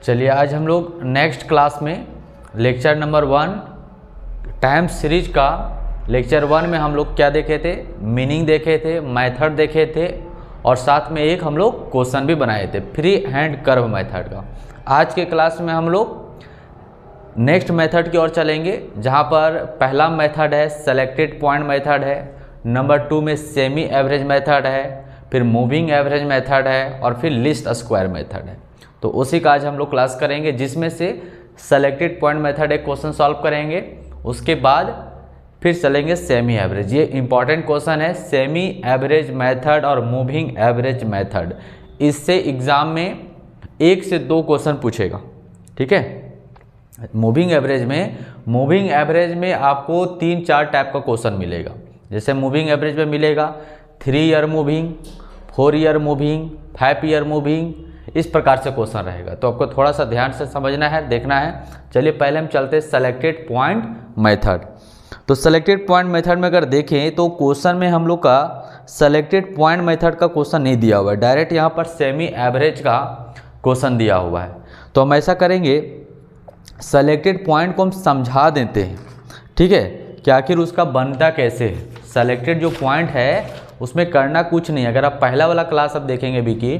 चलिए आज हम लोग नेक्स्ट क्लास में लेक्चर नंबर 1 टाइम सीरीज का लेक्चर 1 में हम लोग क्या देखे थे, मीनिंग देखे थे, मेथड देखे थे और साथ में एक हम लोग क्वेश्चन भी बनाए थे फ्री हैंड कर्व मेथड का। आज के क्लास में हम लोग नेक्स्ट मेथड की ओर चलेंगे, जहां पर पहला मेथड है सेलेक्टेड पॉइंट मेथड है, नंबर 2 में सेमी एवरेज मेथड है, फिर मूविंग एवरेज मेथड है और फिर लिस्ट स्क्वायर मेथड है। तो उसी का आज हम लोग क्लास करेंगे, जिसमें से सेलेक्टेड पॉइंट मेथड एक क्वेश्चन सॉल्व करेंगे, उसके बाद फिर चलेंगे सेमी एवरेज। ये इंपॉर्टेंट क्वेश्चन है, सेमी एवरेज मेथड और मूविंग एवरेज मेथड। इससे एग्जाम में 1 से 2 क्वेश्चन पूछेगा, ठीक है। मूविंग एवरेज में आपको 3-4 टाइप का क्वेश्चन मिलेगा। जैसे मूविंग एवरेज में मिलेगा 3 year moving, 4 year moving, 5 year moving, इस प्रकार से क्वेश्चन रहेगा। तो आपको थोड़ा सा ध्यान से समझना है, देखना है। चलिए पहले हम चलते हैं सेलेक्टेड पॉइंट मेथड। तो सेलेक्टेड पॉइंट मेथड में अगर देखें तो क्वेश्चन में हम लोग का सेलेक्टेड पॉइंट मेथड का क्वेश्चन नहीं दिया हुआ है, डायरेक्ट यहाँ पर सेमी एवरेज का क्वेश्चन दिया हुआ है। तो हम ऐसा करेंगे, सेलेक्टेड पॉइंट को हम समझा देते हैं, ठीक है, कि आखिर उसका बनता कैसे है। सेलेक्टेड जो पॉइंट है उसमें करना कुछ नहीं। अगर आप पहला वाला क्लास अब देखेंगे विकी,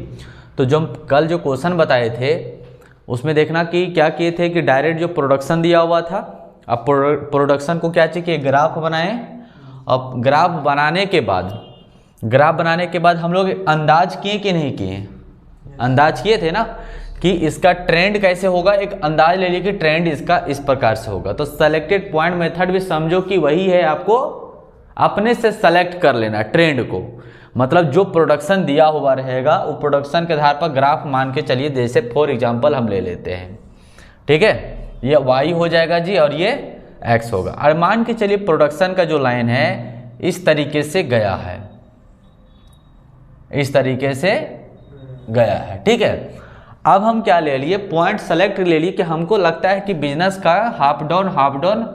तो जो हम कल जो क्वेश्चन बताए थे उसमें देखना कि क्या किए थे कि डायरेक्ट जो प्रोडक्शन दिया हुआ था, अब प्रोडक्शन को क्या चाहिए, ग्राफ बनाएं। अब ग्राफ बनाने के बाद हम लोग अंदाज किए कि नहीं किए, अंदाज किए थे ना कि इसका ट्रेंड कैसे होगा। एक अंदाज ले लिए कि ट्रेंड इसका इस प्रकार से होगा। तो सेलेक्टेड पॉइंट मेथड भी समझो कि वही है, आपको अपने से सेलेक्ट कर लेना ट्रेंड को। मतलब जो प्रोडक्शन दिया हुआ रहेगा वो प्रोडक्शन के आधार पर ग्राफ मान के चलिए, जैसे फॉर एग्जांपल हम ले लेते हैं, ठीक है, ये y हो जाएगा जी और ये x होगा। और मान के चलिए प्रोडक्शन का जो लाइन है इस तरीके से गया है, इस तरीके से गया है, ठीक है। अब हम क्या ले लिए, पॉइंट सेलेक्ट ले लिए कि हमको लगता है कि बिजनेस का हाफ डाउन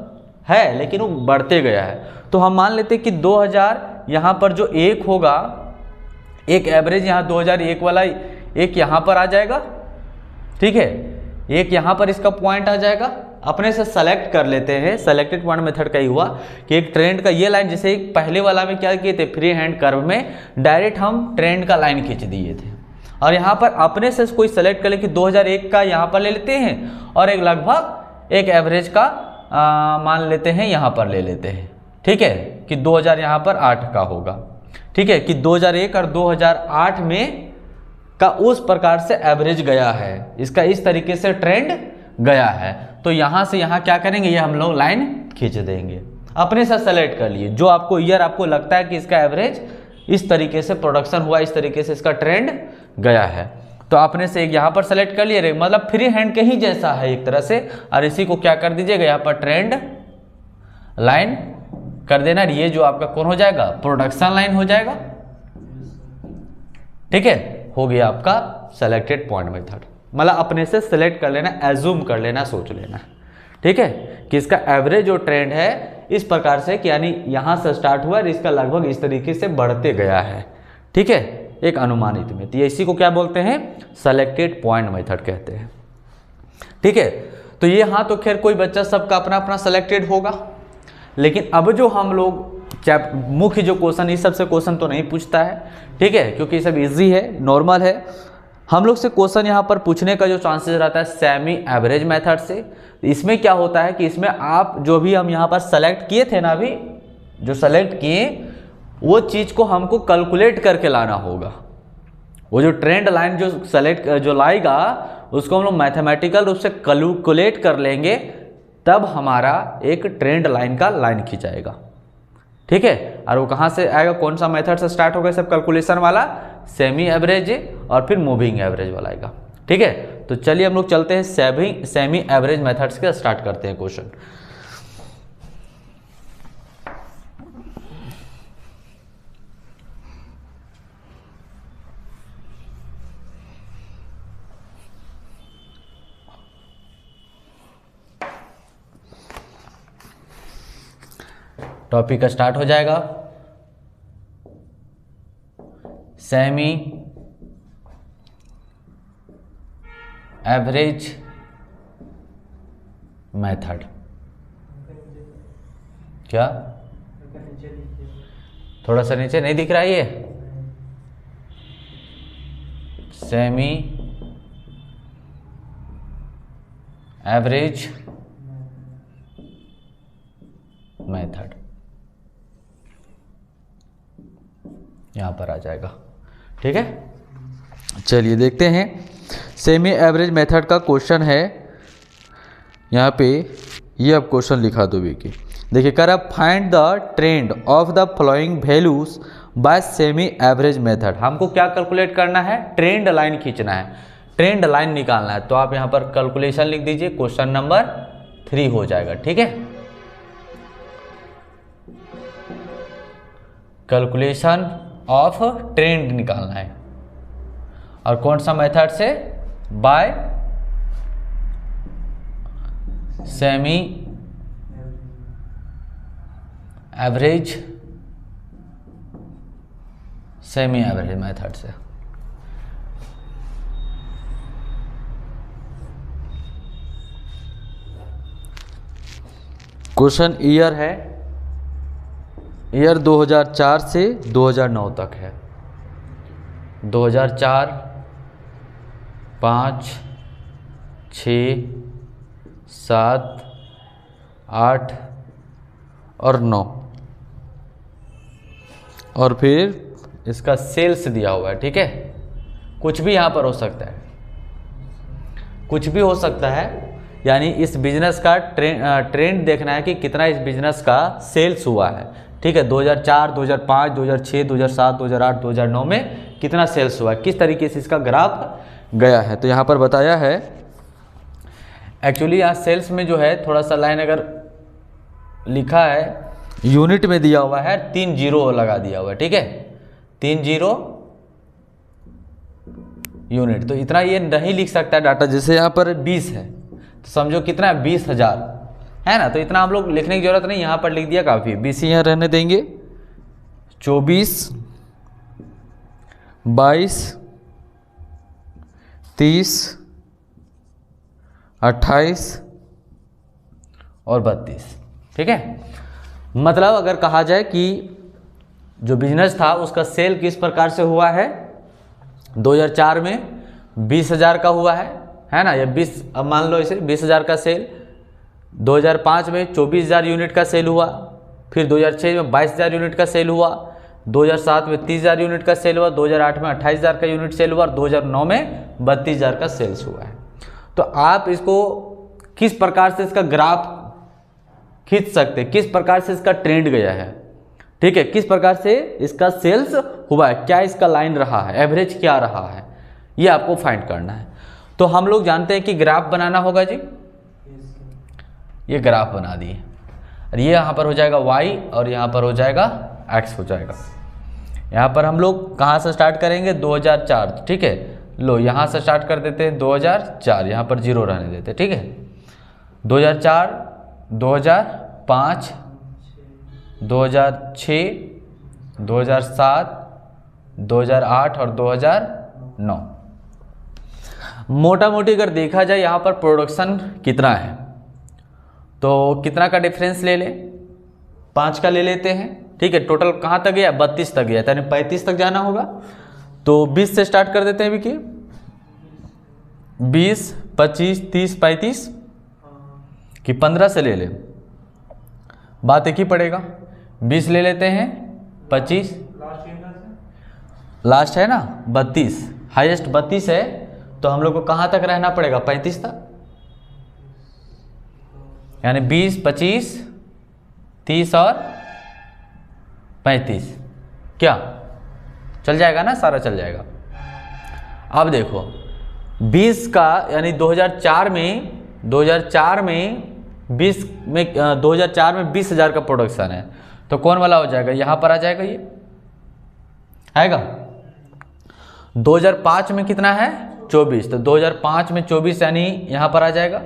है, लेकिन वो बढ़ते गया है। तो हम मान लेते हैं कि 2000 यहाँ पर जो एक होगा, एक एवरेज यहाँ 2001 वाला एक यहाँ पर आ जाएगा, ठीक है, एक यहाँ पर इसका पॉइंट आ जाएगा। अपने से सेलेक्ट कर लेते हैं। सेलेक्टेड पॉइंट मेथड का ही हुआ कि एक ट्रेंड का ये लाइन, जैसे एक पहले वाला में क्या किए थे, फ्री हैंड कर्व में डायरेक्ट हम ट्रेंड का लाइन खींच दिए थे। और यहाँ पर अपने से कोई सेलेक्ट कर ले कि 2001 का यहाँ पर ले लेते हैं और एक लगभग एक एवरेज का मान लेते हैं यहाँ पर ले लेते हैं, ठीक है, कि 2000 यहाँ पर 8 का होगा, ठीक है, कि 2001 और 2008 में का उस प्रकार से एवरेज गया है, इसका इस तरीके से ट्रेंड गया है। तो यहाँ से यहाँ क्या करेंगे, ये हम लोग लाइन खींच देंगे। अपने से सेलेक्ट कर लिए जो आपको ईयर आपको लगता है कि इसका एवरेज इस तरीके से प्रोडक्शन हुआ, इस तरीके से इसका ट्रेंड गया है। तो आपने से एक यहाँ पर सेलेक्ट कर लिए, मतलब फ्री हैंड के ही जैसा है एक तरह से। और इसी को क्या कर दीजिएगा, यहाँ पर ट्रेंड लाइन कर देना। ये जो आपका कौन हो जाएगा, प्रोडक्शन लाइन हो जाएगा, ठीक है। हो गया आपका सेलेक्टेड पॉइंट मेथड। मतलब अपने से सेलेक्ट कर लेना, एज्यूम कर लेना, सोच लेना, ठीक है, कि इसका एवरेज जो ट्रेंड है इस प्रकार से कि यानी यहां से स्टार्ट हुआ और इसका लगभग इस तरीके से बढ़ते गया है, ठीक है, एक अनुमानित में। तो इसी को क्या बोलते हैं, सेलेक्टेड पॉइंट मेथड कहते हैं, ठीक है। तो ये हाँ, तो खैर कोई बच्चा सबका अपना अपना सेलेक्टेड होगा। लेकिन अब जो हम लोग मुख्य जो क्वेश्चन, इस सबसे क्वेश्चन तो नहीं पूछता है, ठीक है, क्योंकि ये सब इजी है, नॉर्मल है। हम लोग से क्वेश्चन यहाँ पर पूछने का जो चांसेस रहता है सेमी एवरेज मेथड से। इसमें क्या होता है कि इसमें आप जो भी हम यहाँ पर सेलेक्ट किए थे ना, अभी जो सेलेक्ट किए वो चीज़ को हमको कैलकुलेट करके लाना होगा। वो जो ट्रेंड लाइन जो सेलेक्ट जो लाएगा उसको हम लोग मैथमेटिकल रूप से कैलकुलेट कर लेंगे, तब हमारा एक ट्रेंड लाइन का लाइन खींचाएगा, ठीक है। और वो कहाँ से आएगा, कौन सा मेथड से स्टार्ट होगा, सब कैलकुलेशन वाला, सेमी एवरेज और फिर मूविंग एवरेज वाला आएगा, ठीक है। तो चलिए हम लोग चलते हैं सेमी एवरेज मेथड्स के, स्टार्ट करते हैं क्वेश्चन। टॉपिक का स्टार्ट हो जाएगा, सेमी एवरेज मेथड। क्या थोड़ा सा नीचे नहीं दिख रहा है ये? सेमी एवरेज मेथड यहां पर आ जाएगा। ठीक है, चलिए देखते हैं। सेमी एवरेज मेथड का क्वेश्चन है यहाँ पे, ये अब क्वेश्चन लिखा दो विकी। देखिए कर अब find the trend of the following values bye semi average method. हमको क्या कैलकुलेट करना है? ट्रेंड लाइन खींचना है, ट्रेंड लाइन निकालना है। तो आप यहाँ पर कैलकुलेशन लिख दीजिए, क्वेश्चन नंबर 3 हो जाएगा। ठीक है, कैलकुलेशन ऑफ ट्रेंड निकालना है, और कौन सा मेथड से? बाय सेमी एवरेज मेथड से। क्वेश्चन ईयर है, ईयर 2004 से 2009 तक है। 2004, 5, 6, 7, 8 और 9, और फिर इसका सेल्स दिया हुआ है। ठीक है, कुछ भी यहाँ पर हो सकता है, कुछ भी हो सकता है। यानी इस बिजनेस का ट्रेंड देखना है कि कितना इस बिजनेस का सेल्स हुआ है। ठीक है, 2004, 2005, 2006, 2007, 2008, 2009 में कितना सेल्स हुआ है, किस तरीके से इसका ग्राफ गया है। तो यहाँ पर बताया है, एक्चुअली यहाँ सेल्स में जो है थोड़ा सा लाइन अगर लिखा है, यूनिट में दिया हुआ है, 3 जीरो लगा दिया हुआ है। ठीक है, 3 जीरो यूनिट, तो इतना ये नहीं लिख सकता है डाटा। जैसे यहाँ पर 20 है तो समझो कितना है, 20,000 है ना। तो इतना हम लोग लिखने की जरूरत नहीं, यहाँ पर लिख दिया काफ़ी। 20 यहाँ रहने देंगे, 24, 22, 30, 28 और 32। ठीक है, मतलब अगर कहा जाए कि जो बिजनेस था उसका सेल किस प्रकार से हुआ है, 2004 में 20,000 का हुआ है ना। ये 20, अब मान लो इसे 20,000 का सेल, 2005 में 24,000 यूनिट का सेल हुआ, फिर 2006 में 22,000 यूनिट का सेल हुआ, 2007 में 30,000 यूनिट का सेल हुआ, 2008 में 28,000 का यूनिट सेल हुआ, और 2009 में 32,000 का सेल्स हुआ है। तो आप इसको किस प्रकार से इसका ग्राफ खींच सकते हैं, किस प्रकार से इसका ट्रेंड गया है। ठीक है, किस प्रकार से इसका सेल्स हुआ है, क्या इसका लाइन रहा है, एवरेज क्या रहा है, ये आपको फाइंड करना है। तो हम लोग जानते हैं कि ग्राफ बनाना होगा जी। ये ग्राफ बना दिए, और ये यहाँ पर हो जाएगा y और यहाँ पर हो जाएगा x हो जाएगा। यहाँ पर हम लोग कहाँ से स्टार्ट करेंगे, 2004। ठीक है, लो यहाँ से स्टार्ट कर देते हैं 2004, यहाँ पर 0 रहने देते। ठीक है, 2004, 2005, 2006, 2007, 2008 और 2009। मोटा मोटी अगर देखा जाए यहाँ पर प्रोडक्शन कितना है, तो कितना का डिफरेंस ले ले, 5 का ले लेते हैं। ठीक है, टोटल कहाँ तक गया, 32 तक गया, यानी 35 तक जाना होगा। तो 20 से स्टार्ट कर देते हैं विकी, 20, 25, 30, 35 कि 15 से ले ले, बात एक ही पड़ेगा। 20 ले लेते हैं, 25 लास्ट है ना, 32 हाईएस्ट 32 है, तो हम लोग को कहाँ तक रहना पड़ेगा, 35 तक। यानी 20, 25, 30 और 35, क्या चल जाएगा ना, सारा चल जाएगा। अब देखो 20 का यानी 2004 में 2004 में 20,000 का प्रोडक्शन है, तो कौन वाला हो जाएगा, यहाँ पर आ जाएगा, ये आएगा। 2005 में कितना है, 24, तो 2005 में 24 यानी यहाँ पर आ जाएगा।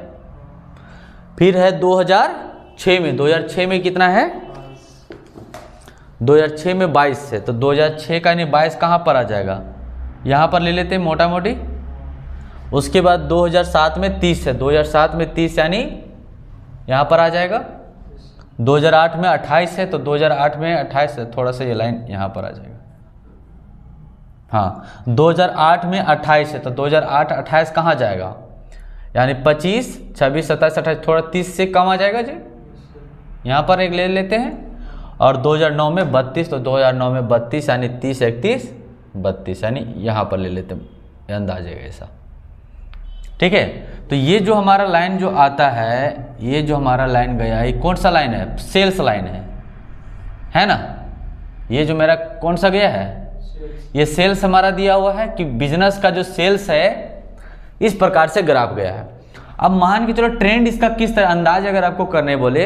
फिर है 2006 में, 2006 में कितना है, 2006 में 22 है, तो 2006 का यानी 22 कहाँ पर आ जाएगा, यहाँ पर ले लेते हैं मोटा मोटी। उसके बाद 2007 में 30 है, 2007 में 30 यानी यहाँ पर आ जाएगा। 2008 में 28 है तो 2008 में 28 है, थोड़ा सा ये लाइन यहाँ पर आ जाएगा। हाँ 2008 में 28 है तो 2008 28 कहाँ जाएगा, यानी 25 26 27 28, थोड़ा 30 से कम आ जाएगा जी, यहाँ पर एक ले लेते हैं। और 2009 में 32 तो 2009 में 32 यानी 30 31 32 यानी यहाँ पर ले लेते हैं, अंदाज है ऐसा। ठीक है, तो ये जो हमारा लाइन जो आता है, ये जो हमारा लाइन गया ये कौन सा लाइन है, सेल्स लाइन है ना। ये जो मेरा कौन सा गया है, ये सेल्स हमारा दिया हुआ है कि बिजनेस का जो सेल्स है इस प्रकार से ग्राफ गया है। अब मान के चलो ट्रेंड इसका किस तरह, अंदाज अगर आपको करने बोले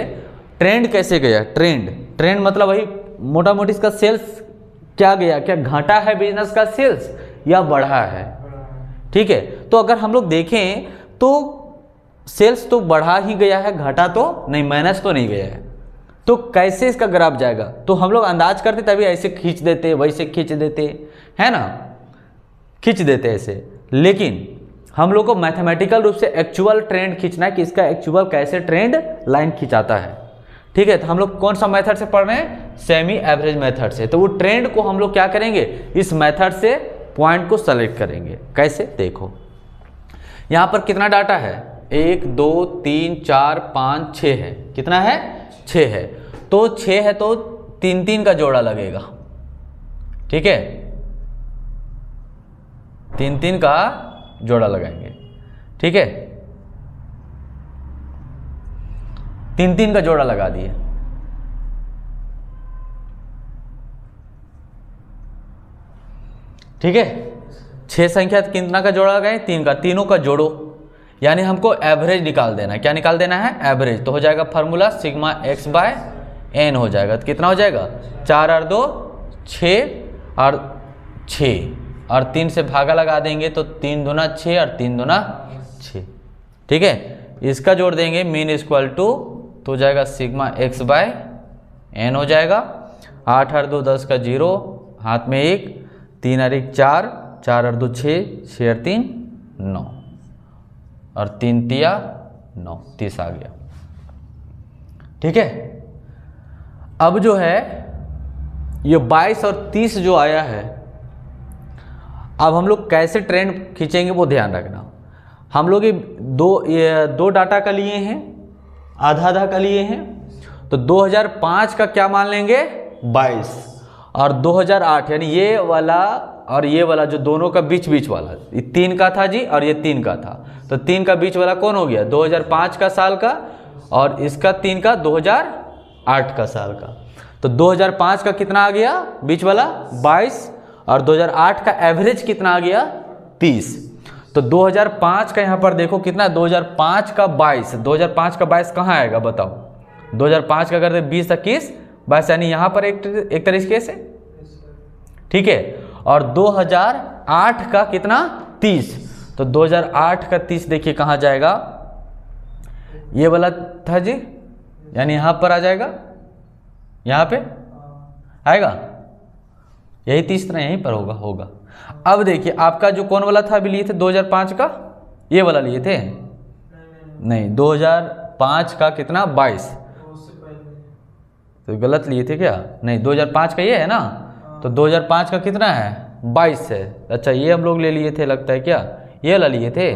ट्रेंड कैसे गया, ट्रेंड मतलब वही मोटा मोटी इसका सेल्स क्या गया, क्या घटा है बिजनेस का सेल्स या बढ़ा है। ठीक है, तो अगर हम लोग देखें तो सेल्स तो बढ़ा ही गया है, घटा तो नहीं, माइनस तो नहीं गया है। तो कैसे इसका ग्राफ जाएगा, तो हम लोग अंदाज करते तभी ऐसे खींच देते, वैसे खींच देते, है ना, खींच देते ऐसे। लेकिन हम लोग को मैथमेटिकल रूप से एक्चुअल ट्रेंड खींचना है कि इसका एक्चुअल कैसे ट्रेंड लाइन खिंचाता है। ठीक है, तो हम लोग कौन सा मेथड से पढ़ रहे हैं, सेमी एवरेज मेथड से। तो वो ट्रेंड को हम लोग क्या करेंगे, इस मेथड से पॉइंट को सेलेक्ट करेंगे। कैसे, देखो यहाँ पर कितना डाटा है, 1 2 3 4 5 6 है, कितना है 6 है, तो 6 है तो 3 3 का जोड़ा लगेगा। ठीक है, 3 3 का जोड़ा लगाएंगे। ठीक है, 3 3 का जोड़ा लगा दिए। ठीक है, 6 संख्या कितना का जोड़ा लगाए, 3 का, तीनों का जोड़ो, यानी हमको एवरेज निकाल देना है। क्या निकाल देना है, एवरेज। तो हो जाएगा formula sigma x by n हो जाएगा। तो कितना हो जाएगा, 4 और 2 6 और 6 और 3 से भागा लगा देंगे तो 3 दूना 6 और 3 दूना 6। ठीक है, इसका जोड़ देंगे मीन इक्वल टू, तो हो जाएगा सिग्मा x बाय n हो जाएगा। 8 और 2 10 का 0, हाथ में 1, 3 और 1 4, 4 और 2 6, 6 और 3 9 और 3 तिया 9, 30 आ गया। ठीक है, अब जो है ये 22 और 30 जो आया है, अब हम लोग कैसे ट्रेंड खींचेंगे वो ध्यान रखना। हम लोग ये दो डाटा का लिए हैं, आधा आधा का लिए हैं, तो 2005 का क्या मान लेंगे 22 और 2008 यानी ये वाला और ये वाला जो दोनों का बीच बीच वाला, ये 3 का था जी और ये 3 का था, तो 3 का बीच वाला कौन हो गया 2005 का साल का, और इसका 3 का 2008 का साल का। तो 2005 का कितना आ गया बीच वाला 22 और 2008 का एवरेज कितना आ गया 30। तो 2005 का यहाँ पर देखो कितना, 2005 का 22, 2005 का 22 कहाँ आएगा बताओ, 2005 का अगर 20 21 22 यानी यहाँ पर एक तरीके से। ठीक है, और 2008 का कितना 30, तो 2008 का 30 देखिए कहाँ जाएगा, ये वाला था जी, यानी यहाँ पर आ जाएगा, यहाँ पे आएगा, यही 30 तरह यहीं पर होगा। अब देखिए आपका जो कौन वाला था अभी लिए थे 2005 का, ये वाला लिए थे नहीं, 2005 का कितना 22, तो गलत लिए थे क्या, नहीं 2005 का ये है ना, तो 2005 का कितना है 22 है। अच्छा ये हम लोग ले लिए थे लगता है, क्या ये वाला लिए थे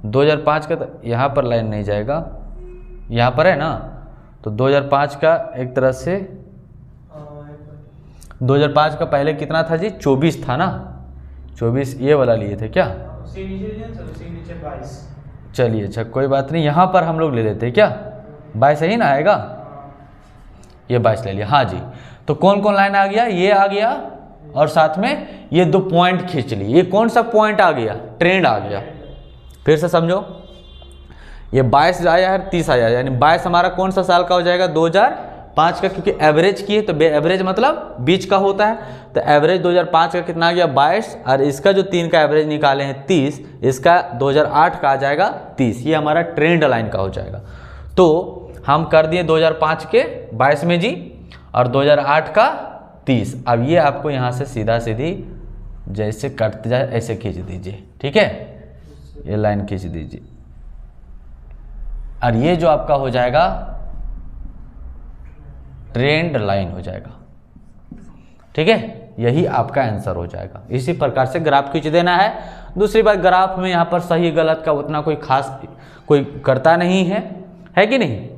2005 का, तो यहाँ पर लाइन नहीं जाएगा, यहाँ पर है ना, तो 2005 का एक तरह से 2005 का पहले कितना था जी 24 था ना, 24 ये वाला लिए थे क्या, चलिए अच्छा कोई बात नहीं, यहाँ पर हम लोग ले लेते हैं क्या 22 ही ना आएगा, ये 22 ले लिया। हाँ जी, तो कौन कौन लाइन आ गया, ये आ गया और साथ में ये 2 पॉइंट खींच लिए। ये कौन सा पॉइंट आ गया, ट्रेंड आ गया। फिर से समझो, ये 22 आया है 30 आया है, यानी 22 हमारा कौन सा साल का हो जाएगा 2005 का, क्योंकि एवरेज किए तो एवरेज मतलब बीच का होता है, तो एवरेज 2005 का कितना आ गया 22 और इसका जो 3 का एवरेज निकाले हैं 30, इसका 2008 का आ जाएगा 30, ये हमारा ट्रेंड लाइन का हो जाएगा। तो हम कर दिए 2005 के 22 में जी और 2008 का 30। अब ये आपको यहाँ से सीधा सीधी जैसे कटते जाए ऐसे खींच दीजिए। ठीक है, ये लाइन खींच दीजिए, और ये जो आपका हो जाएगा ट्रेंड लाइन हो जाएगा। ठीक है, यही आपका आंसर हो जाएगा। इसी प्रकार से ग्राफ खींच देना है। दूसरी बात, ग्राफ में यहाँ पर सही गलत का उतना कोई खास कोई करता नहीं है कि नहीं।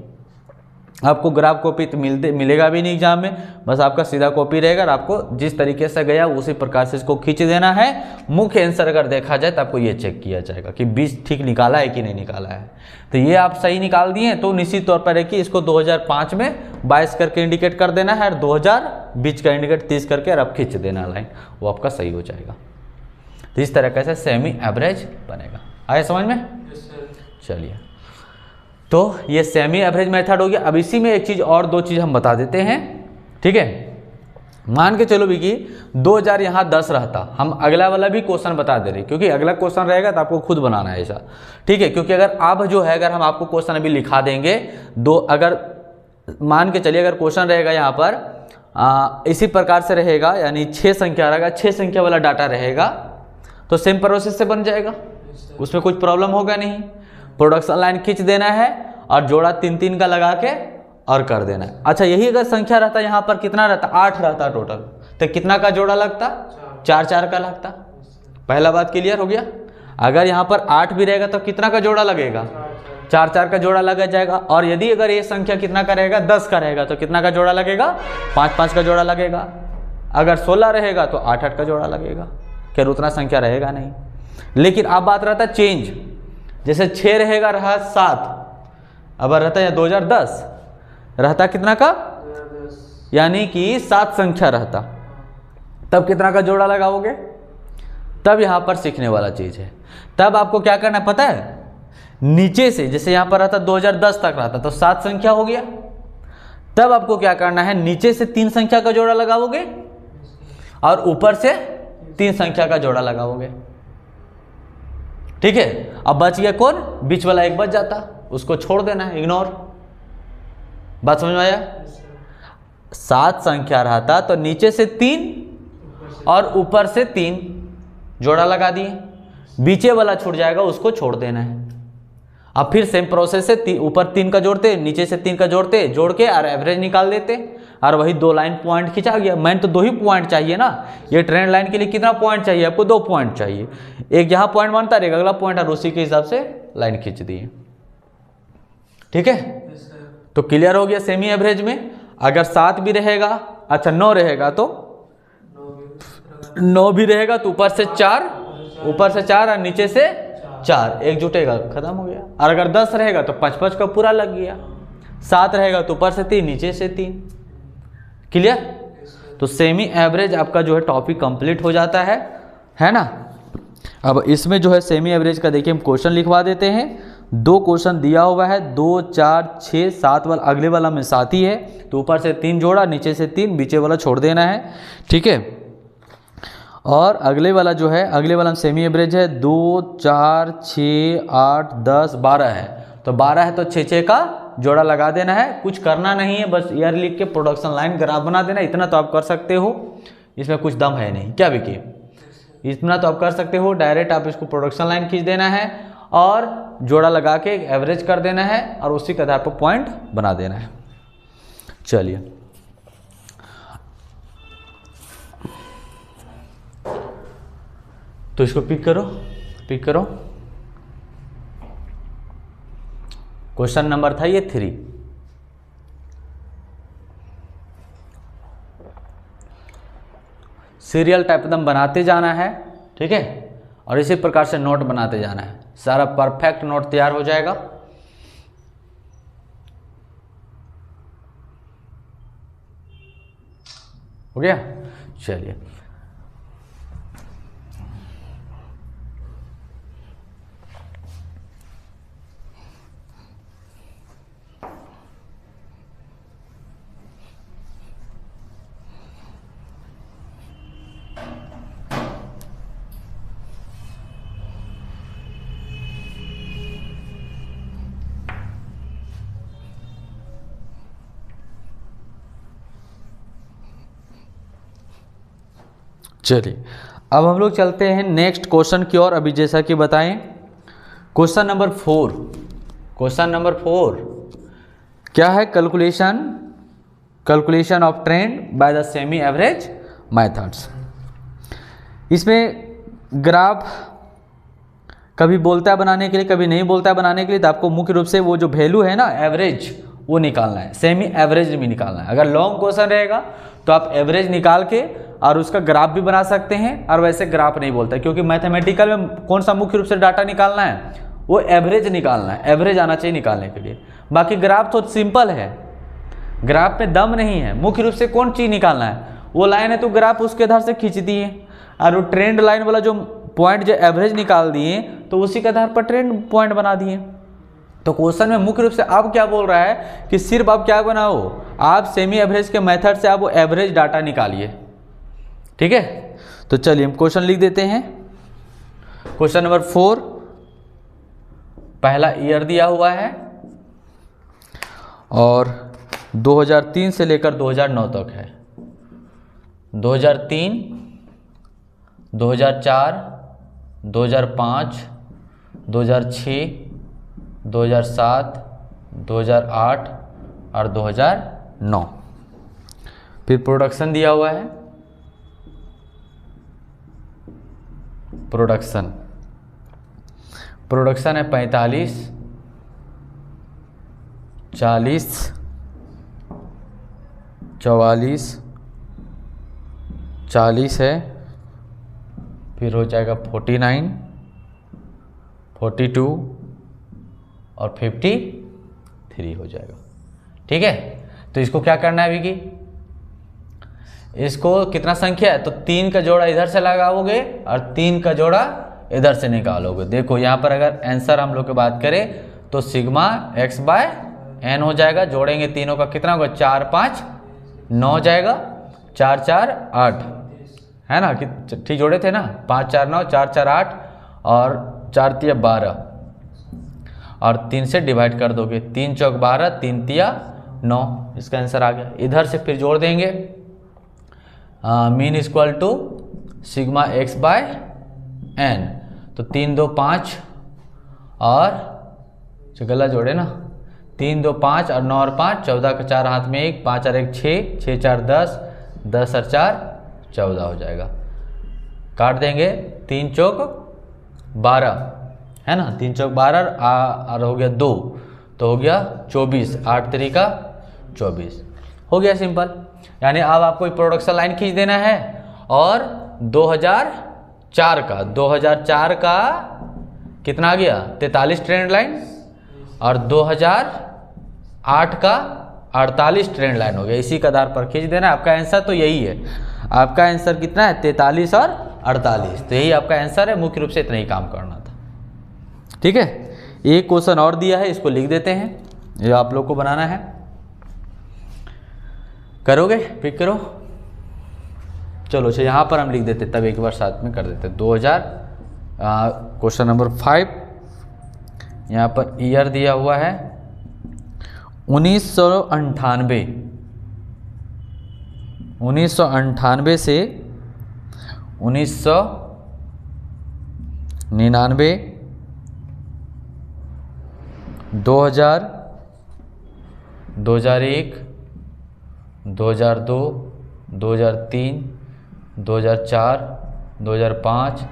आपको ग्राफ कॉपी तो मिलेगा भी नहीं एग्जाम में, बस आपका सीधा कॉपी रहेगा और आपको जिस तरीके से गया उसी प्रकार से इसको खींच देना है। मुख्य आंसर अगर देखा जाए तो आपको ये चेक किया जाएगा कि 20 ठीक निकाला है कि नहीं निकाला है। तो ये आप सही निकाल दिए तो निश्चित तौर पर है कि इसको 2005 में 22 करके इंडिकेट कर देना है और 2020 का इंडिकेट 30 करके और आप खींच देना लाइन, वो आपका सही हो जाएगा। तो इस तरह से सेमी एवरेज बनेगा। आया समझ में? चलिए, तो ये सेमी एवरेज मेथड हो गया। अब इसी में एक चीज़ और दो चीज़ हम बता देते हैं। ठीक है, मान के चलो भी कि 2000 यहाँ 10 रहता, हम अगला वाला भी क्वेश्चन बता दे रहे, क्योंकि अगला क्वेश्चन रहेगा तो आपको खुद बनाना है ऐसा। ठीक है, क्योंकि अगर आप जो है, अगर हम आपको क्वेश्चन अभी लिखा देंगे दो, अगर मान के चलिए अगर क्वेश्चन रहेगा यहाँ पर इसी प्रकार से रहेगा, यानी 6 संख्या रहेगा, 6 संख्या वाला डाटा रहेगा, तो सेम प्रोसेस से बन जाएगा, उसमें कुछ प्रॉब्लम होगा नहीं। प्रोडक्शन लाइन खींच देना है और जोड़ा 3-3 का लगा के और कर देना है। अच्छा, यही अगर संख्या रहता यहाँ पर कितना रहता, 8 रहता टोटल, तो कितना का जोड़ा लगता, 4-4 का लगता। पहला बात क्लियर हो गया। अगर यहाँ पर 8 भी रहेगा तो कितना का जोड़ा लगेगा, 4-4 का जोड़ा लगा जाएगा। और यदि अगर ये संख्या कितना का रहेगा, 10 का रहेगा, तो कितना का जोड़ा लगेगा, 5-5 का जोड़ा लगेगा। अगर 16 रहेगा तो 8-8 का जोड़ा लगेगा। क्या उतना संख्या रहेगा नहीं। लेकिन अब बात रहता चेंज, जैसे 6 रहेगा, रहा 7, अब रहता है 2010 रहता कितना का, यानी कि 7 संख्या रहता, तब कितना का जोड़ा लगाओगे। तब यहाँ पर सीखने वाला चीज है। तब आपको क्या करना है पता है, नीचे से जैसे यहाँ पर रहता 2010 तक रहता तो 7 संख्या हो गया, तब आपको क्या करना है, नीचे से 3 संख्या का जोड़ा लगाओगे और ऊपर से 3 संख्या का जोड़ा लगाओगे। ठीक है, अब बच गया कौन, बीच वाला एक बच जाता, उसको छोड़ देना है, इग्नोर। बात समझ में आया। 7 संख्या रहता तो नीचे से 3 और ऊपर से 3 जोड़ा लगा दिए, बीचे वाला छूट जाएगा, उसको छोड़ देना है। अब फिर सेम प्रोसेस से ऊपर 3 का जोड़ते, नीचे से 3 का जोड़ते, जोड़ के और एवरेज निकाल देते, और वही 2 लाइन पॉइंट खींचा गया। मैंने तो 2 ही पॉइंट चाहिए ना, ये ट्रेंड लाइन के लिए कितना पॉइंट चाहिए आपको, 2 पॉइंट चाहिए, एक यहाँ पॉइंट बनता है, एक अगला पॉइंट, और उसी के हिसाब से लाइन खींच दिए। ठीक है, तो क्लियर हो गया। सेमी एवरेज में अगर 7 भी रहेगा, अच्छा 9 रहेगा, तो 9 भी रहेगा तो ऊपर से 4, ऊपर से 4 और नीचे से 4, एक जुटेगा, खत्म हो गया। और अगर 10 रहेगा तो 5-5 का पूरा लग गया। 7 रहेगा तो ऊपर से 3, नीचे से 3। क्लियर। तो सेमी एवरेज आपका जो है टॉपिक कंप्लीट हो जाता है ना। अब इसमें जो है सेमी एवरेज का देखिए हम क्वेश्चन लिखवा देते हैं। 2 क्वेश्चन दिया हुआ है, 2, 4, 6, 7 वाला, अगले वाला में 7 ही है, तो ऊपर से 3 जोड़ा, नीचे से 3, बीचे वाला छोड़ देना है। ठीक है, और अगले वाला जो है, अगले वाला सेमी एवरेज है 2, 4, 6, 8, 10, 12 है, तो 12 है तो 6-6 का जोड़ा लगा देना है। कुछ करना नहीं है, बस ईयर लिख के प्रोडक्शन लाइन ग्राफ बना देना, इतना तो आप कर सकते हो, इसमें कुछ दम है नहीं। क्या विकी, इतना तो आप कर सकते हो। डायरेक्ट आप इसको प्रोडक्शन लाइन खींच देना है और जोड़ा लगा के एवरेज कर देना है और उसी के आधार पर पॉइंट बना देना है। चलिए, तो इसको पिक करो, पिक करो। क्वेश्चन नंबर था ये 3। सीरियल टाइप एकदम बनाते जाना है, ठीक है, और इसी प्रकार से नोट बनाते जाना है, सारा परफेक्ट नोट तैयार हो जाएगा। हो गया। चलिए, चलिए अब हम लोग चलते हैं नेक्स्ट क्वेश्चन की ओर। अभी जैसा कि बताएं क्वेश्चन नंबर 4, क्वेश्चन नंबर 4 क्या है? Calculation of trend by the semi average methods. इसमें ग्राफ कभी बोलता है बनाने के लिए, कभी नहीं बोलता है बनाने के लिए, तो आपको मुख्य रूप से वो जो वैल्यू है ना एवरेज, वो निकालना है, सेमी एवरेज भी निकालना है। अगर लॉन्ग क्वेश्चन रहेगा तो आप एवरेज निकाल के और उसका ग्राफ भी बना सकते हैं, और वैसे ग्राफ नहीं बोलता, क्योंकि मैथमेटिकल में कौन सा मुख्य रूप से डाटा निकालना है? वो एवरेज निकालना है, एवरेज आना चाहिए निकालने के लिए। बाकी ग्राफ तो सिंपल है, ग्राफ में दम नहीं है। मुख्य रूप से कौन चीज़ निकालना है? वो लाइन है तो ग्राफ उसके आधार से खींच दिए, और वो ट्रेंड लाइन वाला जो पॉइंट जो एवरेज निकाल दिए तो उसी के आधार पर ट्रेंड पॉइंट बना दिए। तो क्वेश्चन में मुख्य रूप से आप क्या बोल रहा है कि सिर्फ आप क्या बनाओ, आप सेमी एवरेज के मेथड से आप वो एवरेज डाटा निकालिए। ठीक है, तो चलिए हम क्वेश्चन लिख देते हैं। क्वेश्चन नंबर 4, पहला ईयर दिया हुआ है और 2003 से लेकर 2009 तक है। 2003, 2004, 2005, 2006, 2007, 2008 और 2009। फिर प्रोडक्शन दिया हुआ है, प्रोडक्शन है 45, 40, 44, 40 है, फिर हो जाएगा 49, 42 और 53 हो जाएगा। ठीक है, तो इसको क्या करना है विकी? इसको कितना संख्या है तो 3 का जोड़ा इधर से लगाओगे और 3 का जोड़ा इधर से निकालोगे। देखो यहाँ पर अगर आंसर हम लोग की बात करें तो सिग्मा x बाय n हो जाएगा। जोड़ेंगे तीनों का कितना होगा? 4 5 9 हो जाएगा, 4 4 8 है ना, ठीक जोड़े थे ना, 5 4 9, 4 4 8 और 4 3 12 और 3 से डिवाइड कर दोगे, 3 चौक 12, 3 तिया 9, इसका आंसर आ गया। इधर से फिर जोड़ देंगे, mean equal to sigma x by n, तो 3 2 5 और गला जोड़े ना, 3 2 5 और 9 और 5 14 का 4 हाथ में 1, 5 और 1 6, 6 4 10, 10 और 4 14 हो जाएगा। काट देंगे, 3 चौक 12 है ना, 3 चौक 12 और हो गया 2 तो हो गया 24, 8 तरीका 24 हो गया। सिंपल। यानी अब आपको प्रोडक्शन लाइन खींच देना है और 2004 का कितना आ गया? 43 ट्रेंड लाइन और 2008 का 48 ट्रेंड लाइन हो गया। इसी के आधार पर खींच देना। आपका आंसर तो यही है। आपका आंसर कितना है? 43 और 48। तो यही आपका आंसर है। मुख्य रूप से इतना ही काम करना था। ठीक है, एक क्वेश्चन और दिया है, इसको लिख देते हैं। ये आप लोग को बनाना है, करोगे? पिक करो। चलो अच्छा, यहाँ पर हम लिख देते, तब एक बार साथ में कर देते। 2000 क्वेश्चन नंबर 5, यहाँ पर ईयर दिया हुआ है 1998। 1998 से 1999, 2000, 2001, 2002, 2003, 2004, 2005,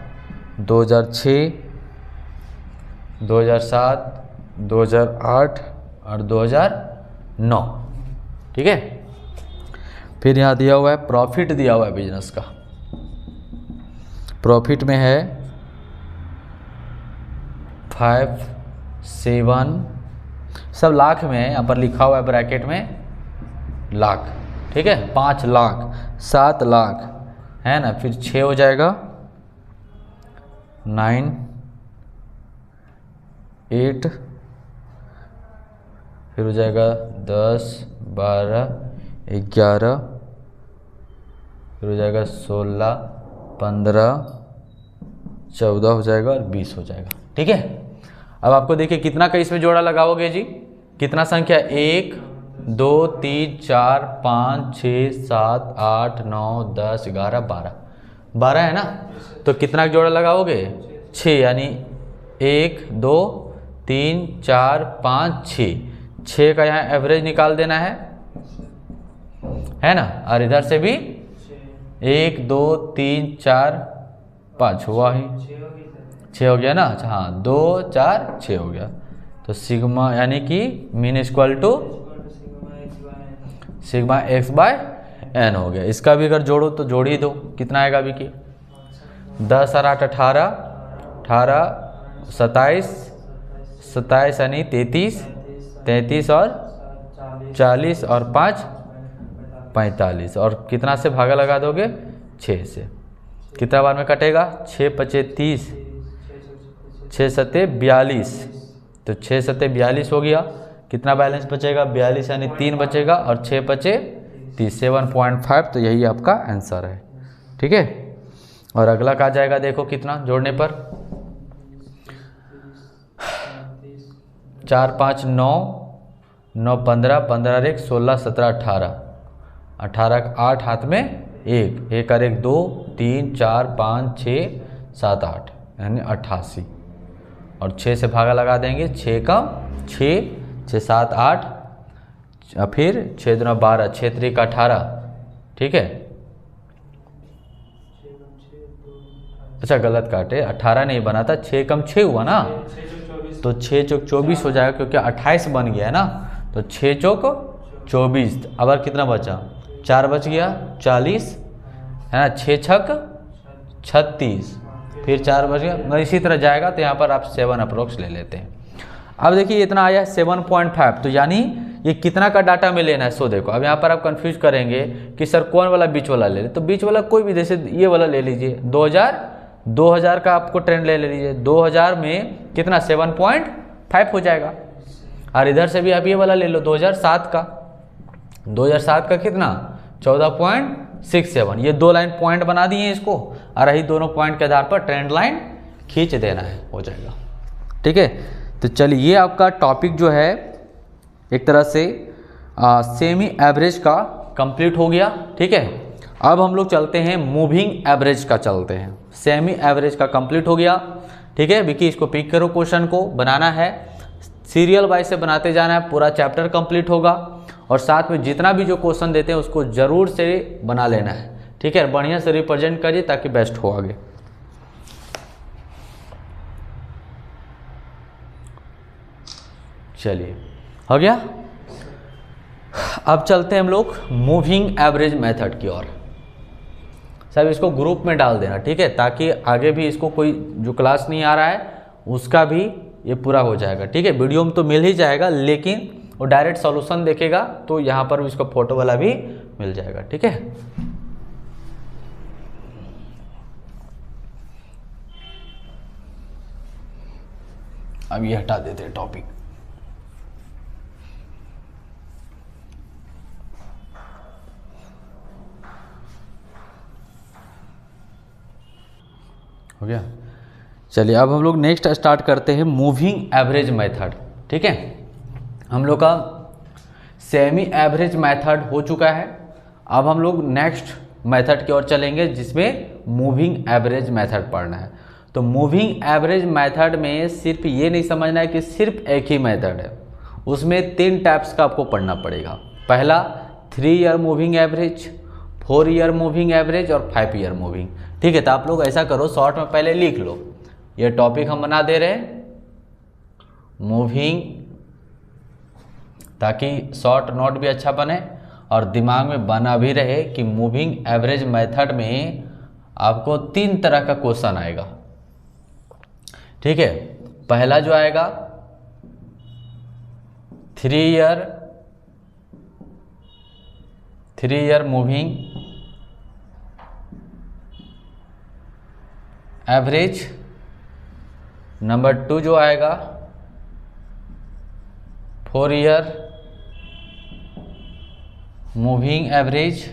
2006, 2007, 2008 और 2009। ठीक है, फिर यहाँ दिया हुआ है प्रॉफिट दिया हुआ है बिजनेस का। प्रॉफिट में है 5, 7, सब लाख में है, यहाँ पर लिखा हुआ है ब्रैकेट में लाख। ठीक है, 5 लाख, 7 लाख है ना, फिर 6 हो जाएगा, 9, 8, फिर हो जाएगा 10, 12, 11, फिर हो जाएगा 16, 15, 14 हो जाएगा और 20 हो जाएगा। ठीक है, अब आपको देखिए कितना का इसमें जोड़ा लगाओगे जी? कितना संख्या? 1 2 3 4 5 6 7 8 9 10 11 12 12 है ना, तो कितना जोड़ा लगाओगे? 6, यानी 1 2 3 4 5 6, 6 का यहाँ एवरेज निकाल देना है ना। और इधर से भी 1 2 3 4 5 हुआ ही, 6 हो गया ना। अच्छा हाँ, 2 4 6 हो गया। तो सिग्मा यानी कि mean equal to sigma X by N हो गया। इसका भी अगर जोड़ो तो जोड़ ही दो, कितना आएगा अभी की 10 और 8 18, 18 27, 27 यानी 33, 33 और 40 और 5 45, और कितना से भागा लगा दोगे 6 से। कितना बार में कटेगा 6 5 30, 6 7 42, तो 6 7 42 हो गया। कितना बैलेंस बचेगा 42 यानी 3 बचेगा, और 6 5 30 7.5। तो यही आपका आंसर है, ठीक है। और अगला कहा जाएगा, देखो कितना जोड़ने पर 4 5 9 9 15 15 1 16 17 18, 18 8 हाथ में 1 1 और 1 2 3 4 5 6 7 8 यानी 88, और 6 से भागा लगा देंगे, 6 का 6 6 7 8, फिर 6 दूना 12, 6 3 का 18, ठीक है। अच्छा गलत काटे, 18 नहीं बना था, 6 कम 6 हुआ ना, तो 6 चौक 24 हो जाएगा, क्योंकि 28 बन गया है ना। तो 6 चौक 24, अब और कितना बचा 4 बच गया 40 है ना, 6 छक 36, फिर 4 बच गया, मतलब इसी तरह जाएगा। तो यहाँ पर आप 7 अप्रोक्स ले लेते हैं। अब देखिए इतना आया 7.5, तो यानी ये कितना का डाटा में लेना है। सो देखो अब यहाँ पर आप कंफ्यूज करेंगे कि सर कौन वाला बीच वाला ले ले, तो बीच वाला कोई भी, जैसे ये वाला ले लीजिए 2000 का आपको ट्रेंड ले लीजिए, 2000 में कितना 7.5 हो जाएगा। और इधर से भी आप ये वाला ले लो 2007 का, 2007 का कितना 14.67, ये 2 लाइन पॉइंट बना दिए इसको, और यही दोनों पॉइंट के आधार पर ट्रेंड लाइन खींच देना है, हो जाएगा, ठीक है। तो चलिए ये आपका टॉपिक जो है एक तरह से सेमी एवरेज का कंप्लीट हो गया, ठीक है। अब हम लोग चलते हैं मूविंग एवरेज का, चलते हैं। सेमी एवरेज का कंप्लीट हो गया, ठीक है। विकी इसको पिक करो, क्वेश्चन को बनाना है, सीरियल वाइज से बनाते जाना है, पूरा चैप्टर कंप्लीट होगा, और साथ में जितना भी जो क्वेश्चन देते हैं उसको जरूर से बना लेना है, ठीक है। बढ़िया से रिप्रेजेंट करिए ताकि बेस्ट हो आगे। चलिए हो गया। अब चलते हैं हम लोग मूविंग एवरेज मेथड की ओर। सब इसको ग्रुप में डाल देना, ठीक है, ताकि आगे भी इसको कोई जो क्लास नहीं आ रहा है उसका भी ये पूरा हो जाएगा, ठीक है। वीडियो में तो मिल ही जाएगा, लेकिन वो डायरेक्ट सॉल्यूशन देखेगा तो यहाँ पर इसका फोटो वाला भी मिल जाएगा, ठीक है। अब ये हटा देते हैं टॉपिक। हो गया। चलिए अब हम लोग नेक्स्ट स्टार्ट करते हैं मूविंग एवरेज मेथड, ठीक है। हम लोग का सेमी एवरेज मेथड हो चुका है। अब हम लोग नेक्स्ट मेथड की ओर चलेंगे जिसमें मूविंग एवरेज मेथड पढ़ना है। तो मूविंग एवरेज मेथड में सिर्फ ये नहीं समझना है कि सिर्फ एक ही मेथड है, उसमें 3 टाइप्स का आपको पढ़ना पड़ेगा। पहला 3 year moving average, 4 year moving average और 5 ईयर मूविंग, ठीक है। तो आप लोग ऐसा करो, शॉर्ट में पहले लिख लो, ये टॉपिक हम बना दे रहे हैं मूविंग, ताकि शॉर्ट नोट भी अच्छा बने और दिमाग में बना भी रहे कि मूविंग एवरेज मेथड में आपको 3 तरह का क्वेश्चन आएगा, ठीक है। पहला जो आएगा 3 ईयर मूविंग एवरेज। नंबर 2 जो आएगा 4 ईयर मूविंग एवरेज,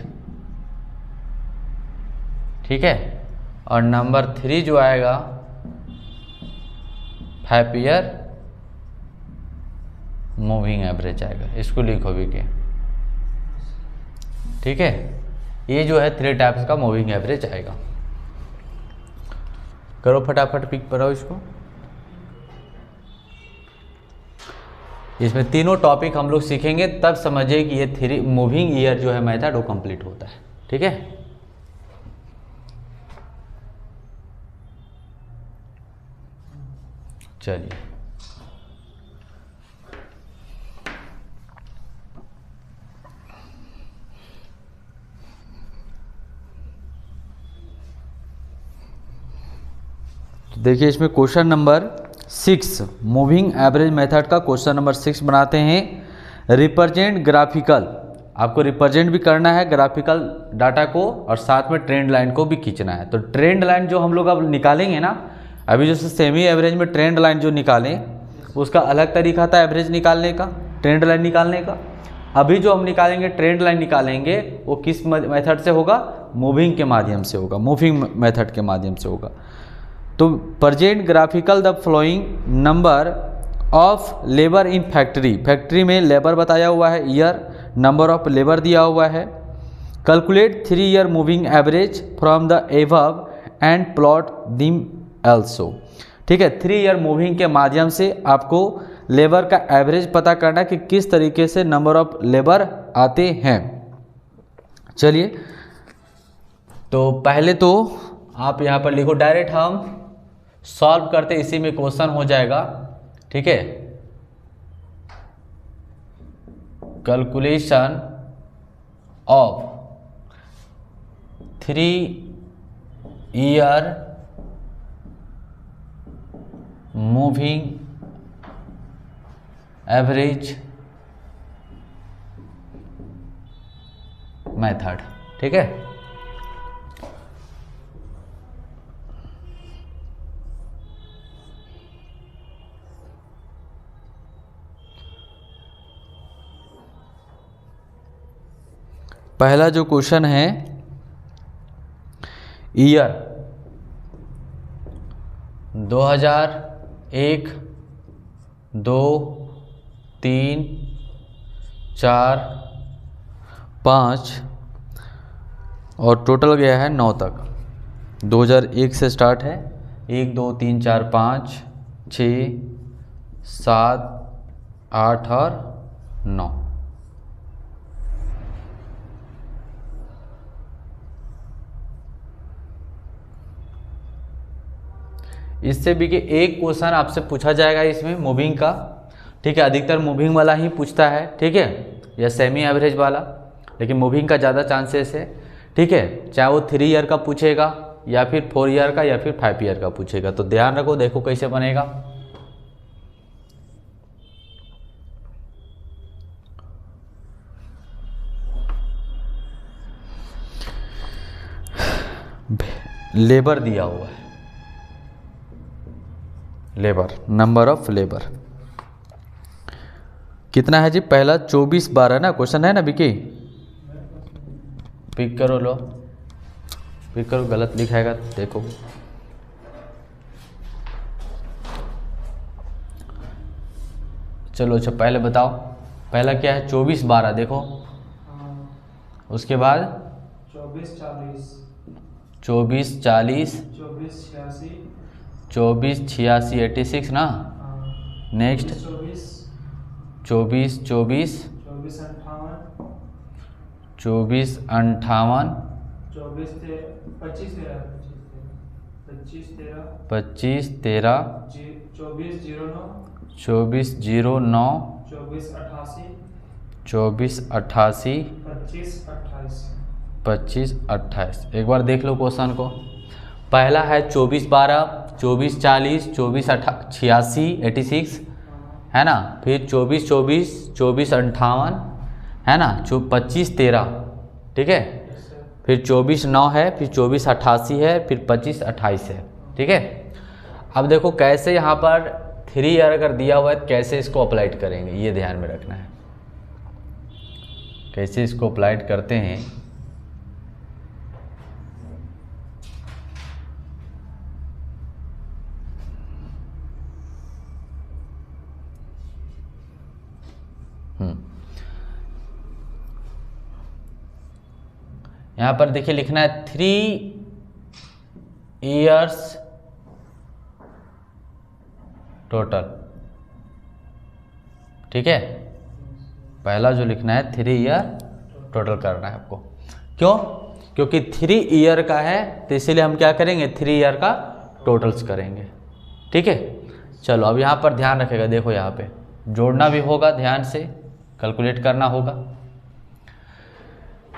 ठीक है। और नंबर 3 जो आएगा 5 ईयर मूविंग एवरेज आएगा। इसको लिखो भी के, ठीक है। ये जो है 3 टाइप्स का मूविंग एवरेज आएगा। करो फटाफट पिक कराओ इसको। इसमें तीनों टॉपिक हम लोग सीखेंगे, तब समझिए कि ये मूविंग ईयर जो है मेथड वो कंप्लीट होता है। ठीक है, चलिए तो देखिए इसमें question number 6 moving average method का क्वेश्चन नंबर 6 बनाते हैं। रिप्रेजेंट ग्राफिकल, आपको रिप्रेजेंट भी करना है ग्राफिकल डाटा को और साथ में ट्रेंड लाइन को भी खींचना है। तो ट्रेंड लाइन जो हम लोग अब निकालेंगे ना, अभी जो सेमी एवरेज में ट्रेंड लाइन जो निकालें उसका अलग तरीका था एवरेज निकालने का, ट्रेंड लाइन निकालने का। अभी जो हम निकालेंगे ट्रेंड लाइन निकालेंगे वो किस मेथड से होगा, मूविंग के माध्यम से होगा, मूविंग मेथड के माध्यम से होगा। तो present graphical the flowing number of labour in factory, factory में लेबर बताया हुआ है, ईयर, नंबर ऑफ लेबर दिया हुआ है। Calculate 3 year moving average from the above and plot them also. ठीक है, 3 ईयर मूविंग के माध्यम से आपको लेबर का एवरेज पता करना कि किस तरीके से नंबर ऑफ लेबर आते हैं। चलिए तो पहले तो आप यहाँ पर लिखो, डायरेक्ट हम सॉल्व करते इसी में क्वेश्चन हो जाएगा। ठीक है, calculation of 3 year moving average method. ठीक है, पहला जो क्वेश्चन है, ईयर 2001, 2, 3, 4, 5 और टोटल गया है 9 तक। 2001 से स्टार्ट है, 1, 2, 3, 4, 5, 6, 7, 8 और 9। इससे भी कि एक क्वेश्चन आपसे पूछा जाएगा इसमें मूविंग का। ठीक है, अधिकतर मूविंग वाला ही पूछता है। ठीक है, या सेमी एवरेज वाला, लेकिन मूविंग का ज़्यादा चांसेस है। ठीक है, चाहे वो 3 ईयर का पूछेगा या फिर 4 ईयर का या फिर 5 ईयर का पूछेगा। तो ध्यान रखो, देखो कैसे बनेगा। लेबर दिया हुआ है, लेबर, नंबर ऑफ लेबर कितना है जी, पहला 24/12 ना क्वेश्चन है ना विकी, पिक करो, लो पिक करो, गलत लिखाएगा देखो। चलो अच्छा पहले बताओ, पहला क्या है, 24/12 देखो, उसके बाद 24/40, 24/40, 24/86, 24/86 86 ना। नेक्स्ट 24/24, 24/24, 24/58, 24/58, 25/13, 25/13, 24/09, 24/09, 24/88, 24/88, 25/28। 25/28। एक बार देख लो क्वेश्चन को। पहला है 24/12, 24/40, 24/86 86 है ना, फिर 24/24, 24/58 है ना, 25/13 ठीक है, फिर 24/9 है, फिर 24/88 है, फिर 25/28 है। ठीक है, अब देखो कैसे यहाँ पर 3 ईयर अगर दिया हुआ है तो कैसे इसको अप्लाइड करेंगे, ये ध्यान में रखना है। कैसे इसको अप्लाइड करते हैं, यहाँ पर देखिए लिखना है 3 ईयर्स टोटल, ठीक है, पहला जो लिखना है 3 ईयर टोटल करना है आपको। क्यों? क्योंकि 3 ईयर का है तो इसीलिए हम क्या करेंगे, 3 ईयर का टोटल्स करेंगे। ठीक है, चलो अब यहाँ पर ध्यान रखेगा, देखो यहाँ पे जोड़ना भी होगा, ध्यान से कैलकुलेट करना होगा।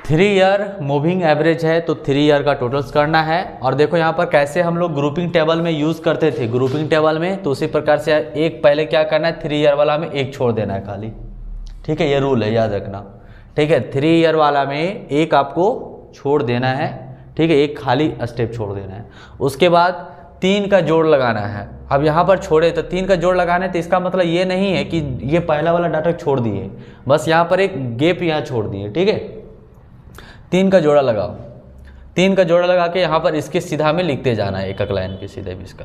3 ईयर मूविंग एवरेज है तो 3 ईयर का टोटल्स करना है। और देखो यहाँ पर कैसे हम लोग ग्रुपिंग टेबल में यूज़ करते थे, ग्रुपिंग टेबल में तो उसी प्रकार से एक पहले क्या करना है, 3 ईयर वाला में एक छोड़ देना है खाली। ठीक है, ये रूल है, याद रखना। ठीक है, 3 ईयर वाला में एक आपको छोड़ देना है। ठीक है, एक खाली स्टेप छोड़ देना है। उसके बाद 3 का जोड़ लगाना है। अब यहाँ पर छोड़े तो 3 का जोड़ लगाना है तो इसका मतलब ये नहीं है कि ये पहला वाला डाटा छोड़ दिए, बस यहाँ पर एक गैप यहाँ छोड़ दिए। ठीक है, 3 का जोड़ा लगाओ। 3 का जोड़ा लगा के यहाँ पर इसके सीधा में लिखते जाना है, एक एक लाइन के सीधे भी इसका।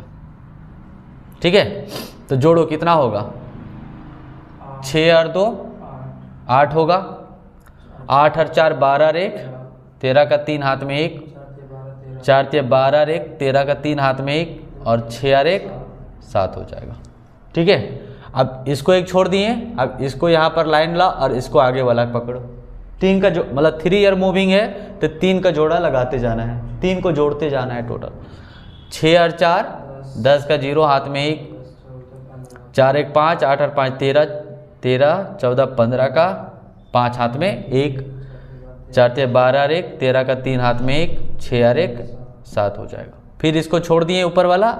ठीक है, तो जोड़ो कितना होगा, 6 और 2 8 होगा, 8 और 4 12 रेख, 13 का 3 हाथ में 1, 4 3 12 रेख, 13 का 3 हाथ में 1 और 6 और 1 7 हो जाएगा। ठीक है, अब इसको एक छोड़ दिए, अब इसको यहाँ पर लाइन ला और इसको आगे वाला पकड़ो। 3 का जो मतलब 3 ईयर मूविंग है तो 3 का जोड़ा लगाते जाना है, 3 को जोड़ते जाना है टोटल। 6 और 4 10 का 0 हाथ में 1, 4 1 5, 8 और 5 13, 13 14 15 का 5 हाथ में 1, 4 3 12 और 1, 13 का 3 हाथ में 1, 6 और 1 7 हो जाएगा। फिर इसको छोड़ दिए ऊपर वाला,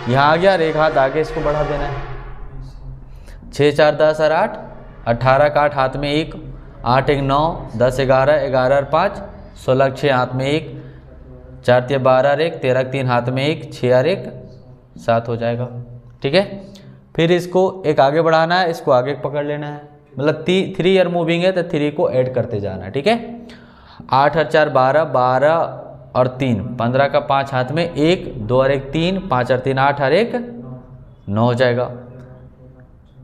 यहाँ आ गया और एक हाथ आगे इसको बढ़ा देना है। 6 4 10 और 8, 18 का 8 हाथ में 1, 8 1 9, 10 11, 11 और 5, 16 6 हाथ में 1, 4 3 12 और 1, 13 3 हाथ में 1, 6 और 1 7 हो जाएगा। ठीक है, फिर इसको एक आगे बढ़ाना है, इसको आगे पकड़ लेना है, मतलब 3 ईयर मूविंग है तो 3 को ऐड करते जाना है। ठीक है, 8 और 4 12, 12 और 3 15 का 5 हाथ में 1, 2 और 1 3, 5 और 3 8 और 1 9 हो जाएगा।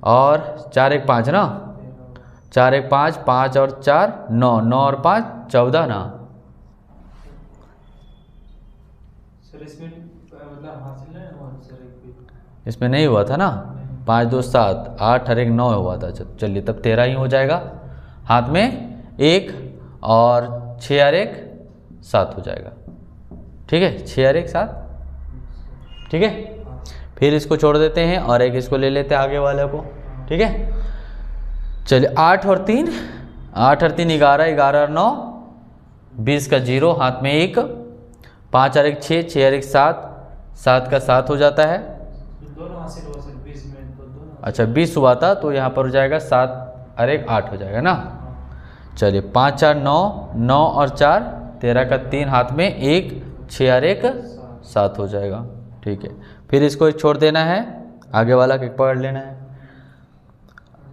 और 4 1 5 ना, 4 1 5, 5 और 4 9, 9 और 5 14 ना। सर इसमें मतलब हासिल नहीं हुआ सर, एक इसमें नहीं हुआ था ना, 5 2 7, 8 और 1 9 हुआ था। चलिए तब 13 ही हो जाएगा, हाथ में 1 और 6 और 1 7 हो जाएगा। ठीक है, 6 और 1 7। ठीक है, फिर इसको छोड़ देते हैं और एक इसको ले लेते हैं आगे वाले को। ठीक है, चलिए 8 और 3, 8 और 3 11, 11 और 9 20 का 0 हाथ में 1, 5 और 1 6, 6 और 1 7, 7 का 7 हो जाता है। दोनों हासिल हुआ सर 20 में, तो दोनों अच्छा 20 हुआ था तो यहाँ पर हो जाएगा 7 और 1 8 हो जाएगा ना। चलिए 5 4 9, 9 और 4 13 का 3 हाथ में 1, 6 और 1 7 हो जाएगा। ठीक है, फिर इसको एक छोड़ देना है, आगे वाला के पकड़ लेना है।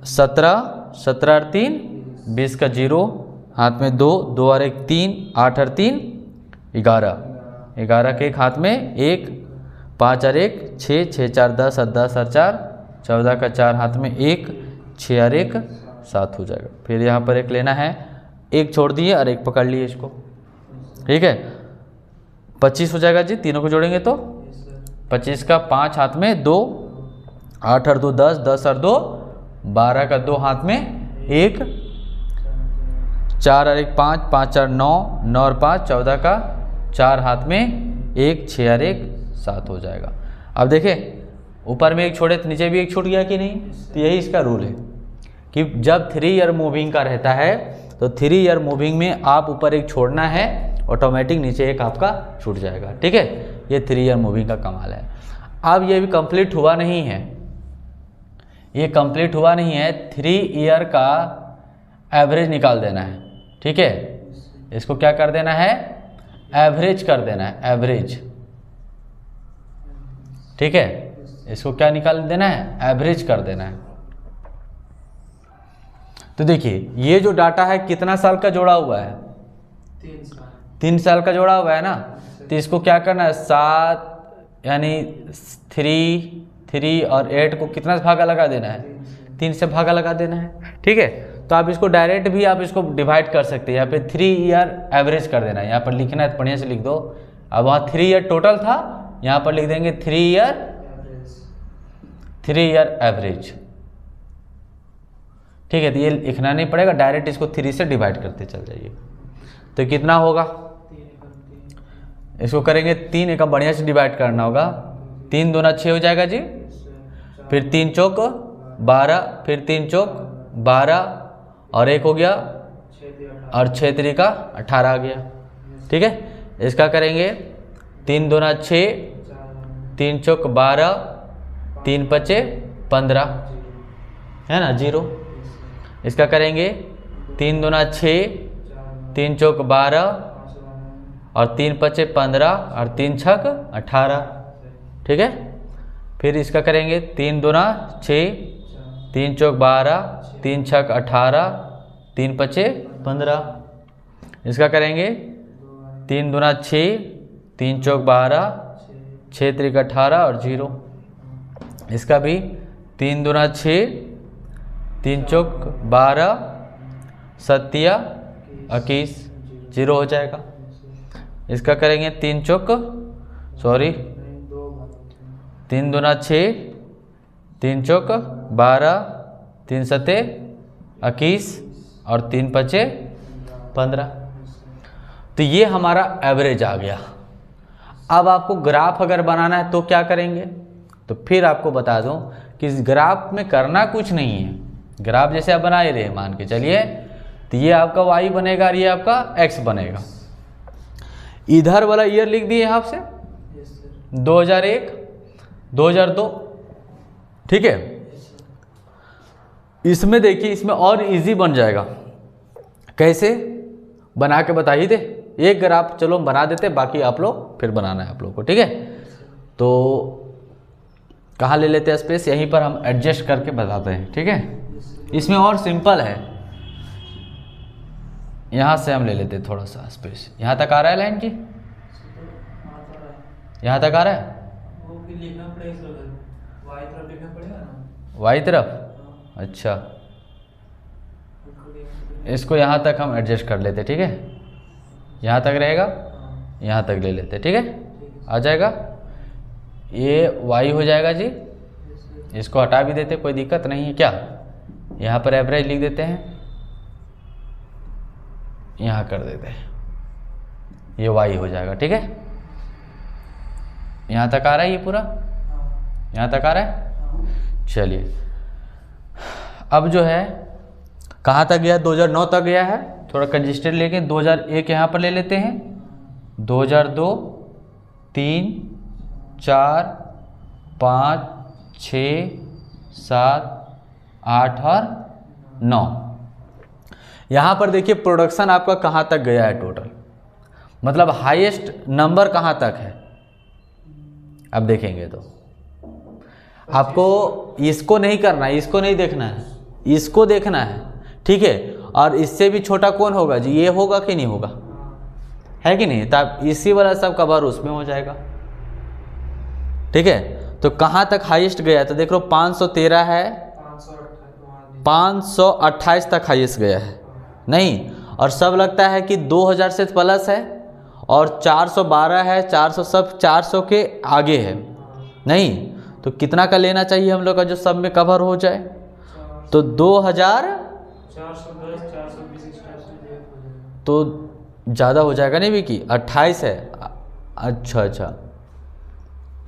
17 17 और 3 20 का 0 हाथ में 2, 2 और 1 3, 8 और 3 11, 11 के एक हाथ में 1, 5 और 1 6, 6 4 10 और 10 और 4 14 का 4 हाथ में 1, 6 और 1 7 हो जाएगा। फिर यहाँ पर एक लेना है, एक छोड़ दिए और एक पकड़ लिए इसको। ठीक है, 25 हो जाएगा जी, तीनों को जोड़ेंगे तो 25 का 5 हाथ में 2, 8 और 2 10, 10 और 2 12 का 2 हाथ में 1, 4 और 1 5, 5 और 9, 9 और 5 14 का 4 हाथ में 1, 6 और 1 7 हो जाएगा। अब देखें ऊपर में एक छोड़े तो नीचे भी एक छूट गया कि नहीं, तो यही इसका रूल है कि जब 3 ईयर मूविंग का रहता है तो 3 ईयर मूविंग में आप ऊपर एक छोड़ना है, ऑटोमेटिक नीचे एक आपका छूट जाएगा। ठीक है, ये 3 ईयर मूविंग का कमाल है। अब ये भी कंप्लीट हुआ नहीं है, ये कंप्लीट हुआ नहीं है, 3 ईयर का एवरेज निकाल देना है। ठीक है, इसको क्या कर देना है, एवरेज कर देना है, एवरेज। ठीक है, इसको क्या निकाल देना है, एवरेज कर देना है। तो देखिए ये जो डाटा है कितना साल का जोड़ा हुआ है, 3 साल का जोड़ा हुआ है ना, तो इसको क्या करना है, 7 यानी 3 और 8 को कितना से भागा लगा देना है, 3 से भागा लगा देना है। ठीक है, तो आप इसको डायरेक्ट भी आप इसको डिवाइड कर सकते हैं, यहाँ पे 3 ईयर एवरेज कर देना है, यहाँ पर लिखना है, बढ़िया से लिख दो। अब वहाँ 3 ईयर टोटल था, यहाँ पर लिख देंगे 3 ईयर एवरेज। ठीक है, तो ये लिखना नहीं पड़ेगा, डायरेक्ट इसको 3 से डिवाइड करते चल जाइए। तो कितना होगा, 3 इसको करेंगे 3 एकम बढ़िया से डिवाइड करना होगा। 3 दूना 6 हो जाएगा जी, फिर 3 चौक 12, फिर 3 चौक 12 और 1 हो गया, और 6 3 18 आ गया। ठीक है, इसका करेंगे 3 दूना 6, 3 चौक 12, 3 पचे 15, है ना, 0। इसका करेंगे 3 दूना 6, 3 चौक 12 और 3 पचे 15 और 3 छक 18। ठीक है, फिर इसका करेंगे 3 दूना 6, 3 चौक 12, 3 छक 18, 3 पचे 15। इसका करेंगे 3 दूना 6, 3 चौक 12, 6 3 18 और 0। इसका भी 3 दूना 6, 3 चौक 12, 7 21, 0 हो जाएगा। इसका करेंगे 3 चौक 3 दूना 6, 3 चौक 12, 3 7 21 और 3 पचे 15। तो ये हमारा एवरेज आ गया। अब आपको ग्राफ अगर बनाना है तो क्या करेंगे, तो फिर आपको बता दूं कि इस ग्राफ में करना कुछ नहीं है। ग्राफ जैसे आप बना ही रहे मान के चलिए, तो ये आपका y बनेगा और ये आपका x बनेगा। इधर वाला ईयर लिख दिए यहाँ से 2001 2002। ठीक है, इसमें देखिए, इसमें और इजी बन जाएगा। कैसे बना के बता ही दे, एक ग्राफ चलो हम बना देते, बाकी आप लोग फिर बनाना है आप लोग को। ठीक है, तो कहाँ ले लेते हैं स्पेस, यहीं पर हम एडजस्ट करके बताते हैं। ठीक है, इसमें और सिंपल है, यहाँ से हम ले लेते हैं थोड़ा सा स्पेस। यहाँ तक आ रहा है लाइन जी, यहाँ तक आ रहा है, वो फिर लिखना पड़ेगा, वाई तरफ लिखना पड़ेगा ना, वाई तरफ। अच्छा, इसको यहाँ तक हम एडजस्ट कर लेते। ठीक है, यहाँ तक रहेगा, यहाँ तक ले लेते। ठीक है, आ जाएगा, ये y हो जाएगा जी। इसको हटा भी देते, कोई दिक्कत नहीं है क्या। यहाँ पर एवरेज लिख देते हैं, यहाँ कर देते हैं, ये y हो जाएगा। ठीक है, यहाँ तक आ रहा है, ये पूरा यहाँ तक आ रहा है। चलिए, अब जो है कहाँ तक गया, 2009 तक गया है। थोड़ा कंजिस्टेड लेके 2001 यहाँ पर ले लेते हैं, 2002 3 4 5 6 7 8 और 9। यहाँ पर देखिए प्रोडक्शन आपका कहाँ तक गया है टोटल, मतलब हाईएस्ट नंबर कहाँ तक है। अब देखेंगे तो आपको इसको नहीं करना है, इसको नहीं देखना है, इसको देखना है। ठीक है, और इससे भी छोटा कौन होगा जी, ये होगा कि नहीं होगा, है कि नहीं, तब इसी वाला सब कवर उसमें हो जाएगा। ठीक है, तो कहाँ तक हाईएस्ट गया, तो देख लो 513 है, 528 तक हाईएस्ट गया है नहीं, और सब लगता है कि 2000 से प्लस है, और 412 है, 400 सब 400 के आगे है नहीं। तो कितना का लेना चाहिए हम लोग का जो सब में कवर हो जाए, तो 2000 तो ज़्यादा हो जाएगा नहीं विकी, 28 है। अच्छा अच्छा,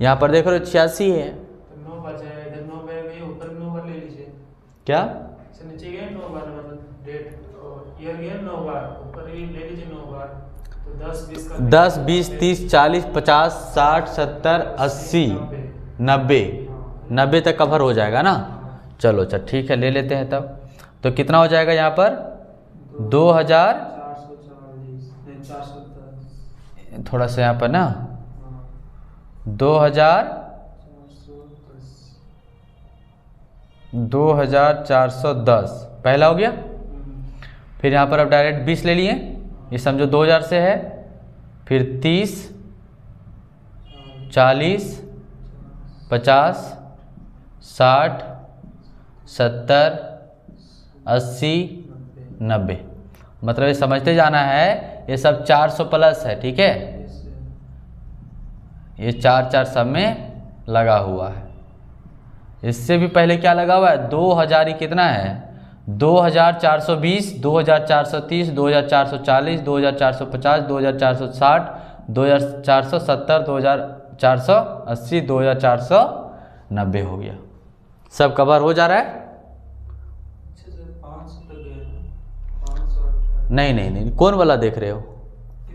यहाँ पर देख रहे हो 86 है, तो 9 बचा है, इधर 9 बार गए, ऊपर 9 बार ले लीजिए। क्या से नीचे गए 9 बार, मतलब डेट और ईयर गए 9 बार, ऊपर भी ले लीजिए 9 बार, तो 10 20 का 10 20 30 40 50 60 70 80 90 90 तक कवर हो जाएगा ना। चलो अच्छा ठीक है, ले लेते हैं तब। तो कितना हो जाएगा यहाँ पर 2000, 440 थोड़ा सा यहाँ पर ना 2410 पहला हो गया। फिर यहाँ पर अब डायरेक्ट 20 ले लिए, ये समझो 2000 से है, फिर 30 40 50 60 70 80 90, मतलब ये समझते जाना है, ये सब 400 प्लस है। ठीक है, ये 4 सब में लगा हुआ है। इससे भी पहले क्या लगा हुआ है 2000 ही कितना है 2420, 2430, 2440, 2450, 2460, 2470, 2480, 2490 हो गया। सब कवर हो जा रहा है? अच्छा सर 500 तक गए ना, 528। नहीं, कौन वाला देख रहे हो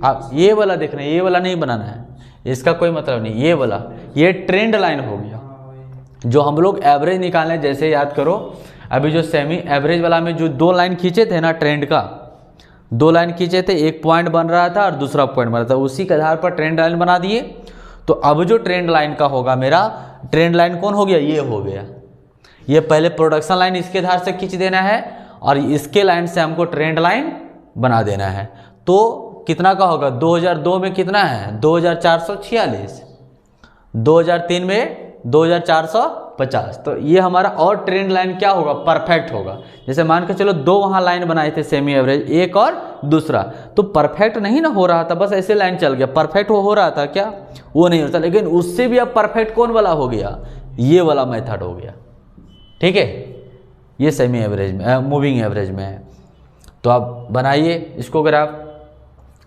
आप? ये वाला देख रहे हैं, ये वाला नहीं बनाना है, इसका कोई मतलब नहीं। ये वाला, ये ट्रेंड लाइन हो गया। जो हम लोग एवरेज निकालें, जैसे याद करो अभी जो सेमी एवरेज वाला में जो 2 लाइन खींचे थे ना, ट्रेंड का 2 लाइन खींचे थे, एक पॉइंट बन रहा था और दूसरा पॉइंट बन रहा था, उसी के आधार पर ट्रेंड लाइन बना दिए। तो अब जो ट्रेंड लाइन का होगा मेरा, ट्रेंड लाइन कौन हो गया? ये हो गया। ये पहले प्रोडक्शन लाइन इसके आधार से खींच देना है और इसके लाइन से हमको ट्रेंड लाइन बना देना है। तो कितना का होगा? 2002 में कितना है? 2446, 2003 में 2450। तो ये हमारा और ट्रेंड लाइन क्या होगा? परफेक्ट होगा। जैसे मान के चलो 2 वहाँ लाइन बनाए थे सेमी एवरेज, एक और दूसरा, तो परफेक्ट नहीं ना हो रहा था, बस ऐसे लाइन चल गया। परफेक्ट हो रहा था क्या? वो नहीं होता। लेकिन उससे भी अब परफेक्ट कौन वाला हो गया? ये वाला मेथड हो गया। ठीक है, ये सेमी एवरेज में, मूविंग एवरेज में है। तो आप बनाइए इसको ग्राफ।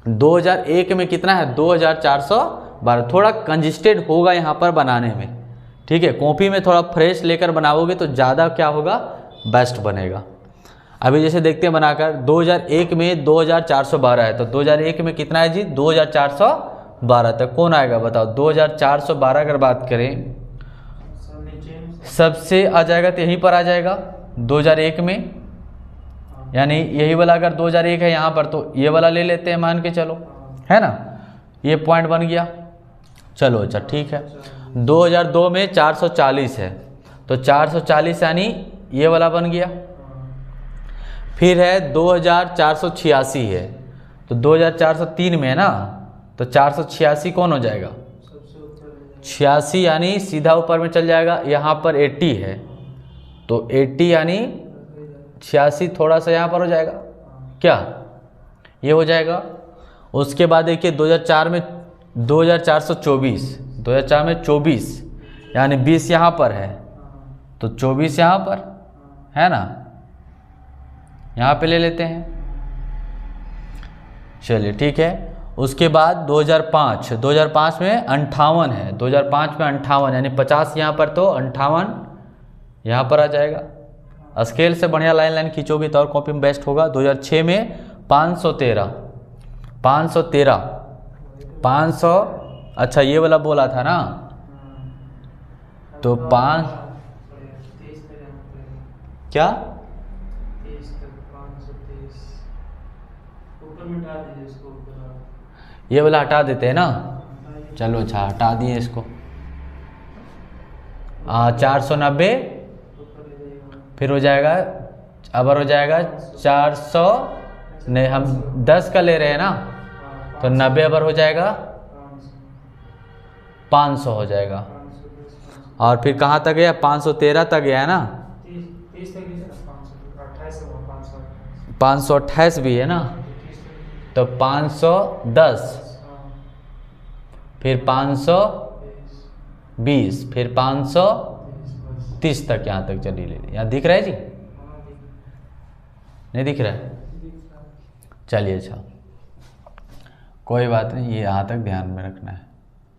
2001 में कितना है? 2412। थोड़ा कंजिस्टेड होगा यहाँ पर बनाने में, ठीक है। कॉपी में थोड़ा फ्रेश लेकर बनाओगे तो ज़्यादा क्या होगा? बेस्ट बनेगा। अभी जैसे देखते हैं बनाकर, 2001 में 2412 है, तो 2001 में कितना है जी? 2412 तक कौन आएगा बताओ? 2412 अगर बात करें सबसे आ जाएगा तो यहीं पर आ जाएगा 2001 में, यानी यही वाला अगर 2001 है यहाँ पर, तो ये वाला ले लेते हैं मान के चलो, है ना। ये पॉइंट बन गया। चलो अच्छा ठीक है। 2002 में 440 है, तो 440 यानी ये वाला बन गया। फिर है 2486 है, तो 2403 में है ना, तो 486 कौन हो जाएगा? 86 यानी सीधा ऊपर में चल जाएगा। यहाँ पर 80 है, तो 80 यानी 86 थोड़ा सा यहाँ पर हो जाएगा, क्या ये हो जाएगा। उसके बाद देखिए 2004 में 2424, 2004 में 24 यानी 20 यहाँ पर है, तो 24 यहाँ पर है ना, यहाँ पे ले लेते हैं। चलिए ठीक है। उसके बाद 2005 में 58 है, 2005 में 58 यानी 50 यहाँ पर, तो 58 यहाँ पर आ जाएगा। स्केल से बढ़िया लाइन खींचोगे तो और कॉपी में बेस्ट होगा। 2006 में 513, 500, अच्छा ये वाला बोला था ना, तो 5 क्या ये वाला हटा देते हैं ना। चलो अच्छा हटा दिए इसको। 490 फिर हो जाएगा, अब हो जाएगा 400, नहीं हम 10 का ले रहे हैं ना, तो 90 अबर हो जाएगा 500 हो जाएगा। और फिर कहाँ तक गया? 513 तक गया है ना, 528 भी है ना, तो 510, फिर 520, फिर 530 तक यहाँ तक चली ले। यहाँ दिख रहा है जी? नहीं दिख रहा है? चलिए अच्छा कोई बात नहीं, ये यहाँ तक ध्यान में रखना है।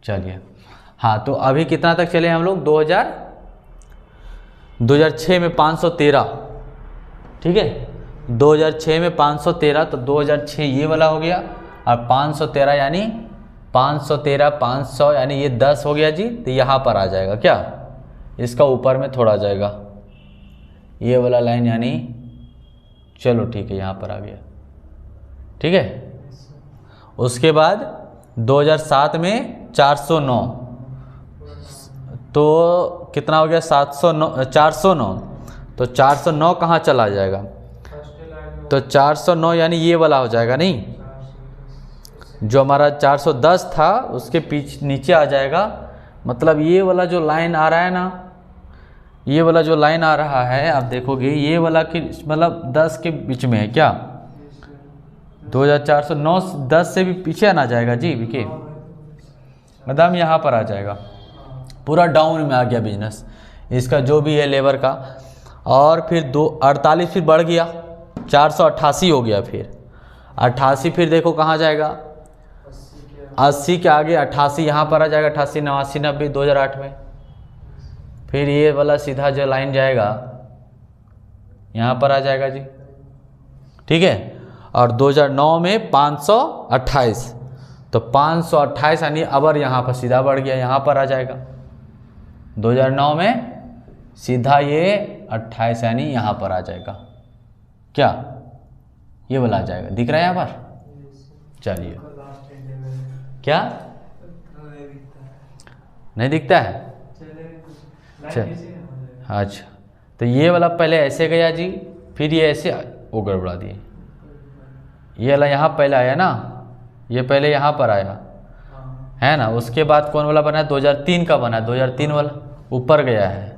चलिए हाँ, तो अभी कितना तक चले हम लोग? 2006 में 513, ठीक है। 2006 में 513, तो 2006 ये वाला हो गया, और 513 यानी 513, 500 यानी ये 10 हो गया जी, तो यहाँ पर आ जाएगा क्या? इसका ऊपर में थोड़ा जाएगा ये वाला लाइन, यानी चलो ठीक है यहाँ पर आ गया, ठीक है। उसके बाद 2007 में 409, तो कितना हो गया? 409, तो 409 कहाँ चला जाएगा? तो 409 यानी ये वाला हो जाएगा, नहीं जो हमारा 410 था उसके पीछे नीचे आ जाएगा। मतलब ये वाला जो लाइन आ रहा है ना, ये वाला जो लाइन आ रहा है आप देखोगे, ये वाला कि मतलब 10 के बीच में है क्या? 2409 10 से भी पीछे ना जाएगा जी विके, मतलब यहाँ पर आ जाएगा, पूरा डाउन में आ गया बिजनेस इसका जो भी है लेबर का। और फिर 48 फिर बढ़ गया, 488 हो गया, फिर 88 फिर देखो कहाँ जाएगा, 80 के आगे 88 यहाँ पर आ जाएगा, 88, 89, 90 2008 में। फिर ये वाला सीधा जो लाइन जाएगा यहाँ पर आ जाएगा जी, ठीक है। और 2009 में 528, तो 528 यानी अबर यहाँ पर सीधा बढ़ गया, यहाँ पर आ जाएगा। 2009 में सीधा ये 28 यानी यहाँ पर आ जाएगा, क्या ये वाला आ जाएगा, दिख रहा है यहाँ पर। चलिए, क्या नहीं दिखता है? अच्छा, तो ये वाला पहले ऐसे गया जी, फिर ये ऐसे वो गड़बड़ा दिए। ये वाला यहाँ पहले आया ना, ये पहले यहाँ पर आया है ना, उसके बाद कौन वाला बना है, 2003 का बना है, 2003 वाला ऊपर गया है,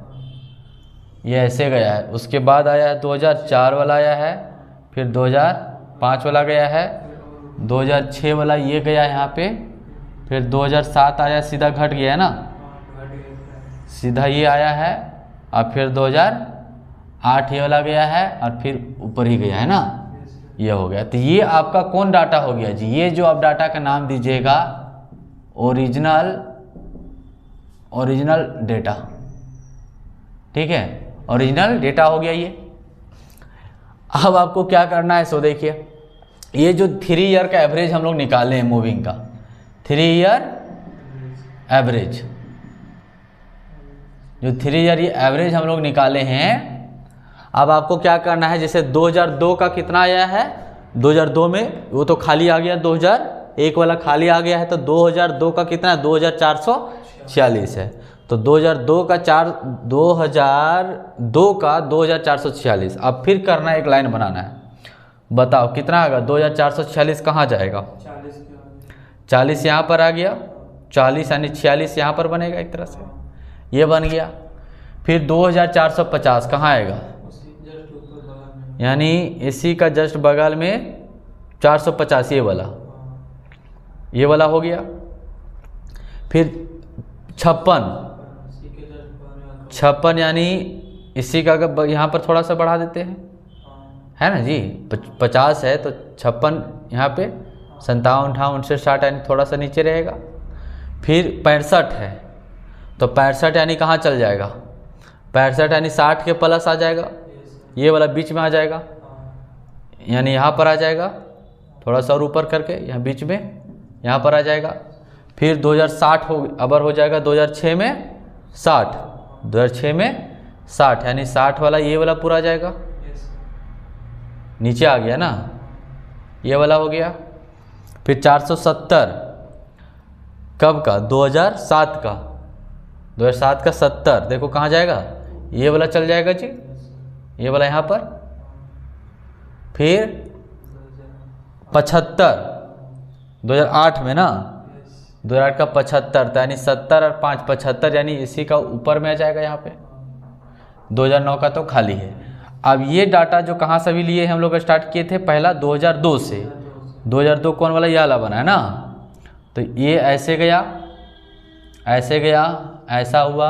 ये ऐसे गया है। उसके बाद आया है 2004 वाला आया है, फिर 2005 वाला गया है, 2006 वाला ये गया यहाँ पे, फिर 2007 आया, सीधा घट गया है ना, सीधा ये आया है, और फिर 2008 ये वाला गया है, और फिर ऊपर ही गया है ना, ये हो गया। तो ये आपका कौन डाटा हो गया जी, ये जो आप डाटा का नाम दीजिएगा ओरिजिनल डेटा, ठीक है, ओरिजिनल डेटा हो गया ये। अब आपको क्या करना है, सो देखिए, ये जो 3 ईयर का एवरेज हम लोग निकाले हैं मूविंग का, 3 ईयर एवरेज, जो 3 ईयर ये एवरेज हम लोग निकाले हैं। अब आपको क्या करना है, जैसे 2002 का कितना आया है, 2002 में वो तो खाली आ गया, 2001 वाला खाली आ गया है, तो 2002 का कितना है, 2446 है। तो 2002 का 2446। अब फिर करना है, एक लाइन बनाना है, बताओ कितना आएगा, 2446 कहाँ जाएगा, 40 यहाँ पर आ गया, 40 यानी 46 यहाँ पर बनेगा, एक तरह से ये बन गया। फिर 2450 कहाँ आएगा, यानी इसी का जस्ट बगल में 450, ये वाला हो गया। फिर 56 यानी इसी का यहाँ पर थोड़ा सा बढ़ा देते हैं, है ना जी, 50 है तो 56 यहाँ पे, 57, 58, 59, 60 यानी थोड़ा सा नीचे रहेगा। फिर 65 है, तो 65 यानी कहाँ चल जाएगा, 65 यानी 60 के प्लस आ जाएगा, ये वाला बीच में आ जाएगा, यानी यहाँ पर आ जाएगा, थोड़ा सा और ऊपर करके यहाँ बीच में यहाँ पर आ जाएगा। फिर 2060 अबर हो जाएगा, 2006 में 60, 2006 में 60 यानी 60 वाला ये वाला पूरा आ जाएगा, नीचे आ गया ना, ये वाला हो गया। फिर 470 कब का, 2007 का, 2007 का 70 देखो कहाँ जाएगा, ये वाला चल जाएगा जी, ये वाला यहाँ पर। फिर 75 2008 में ना, 2008 का 75 यानी 70 और 5 75 यानी इसी का ऊपर में आ जाएगा यहाँ पे। 2009 का तो खाली है। अब ये डाटा जो कहाँ से भी लिए हम लोग स्टार्ट किए थे, पहला 2002 से, 2002 कौन वाला, ये वाला बना है ना, तो ये ऐसे गया, ऐसे गया, ऐसा हुआ,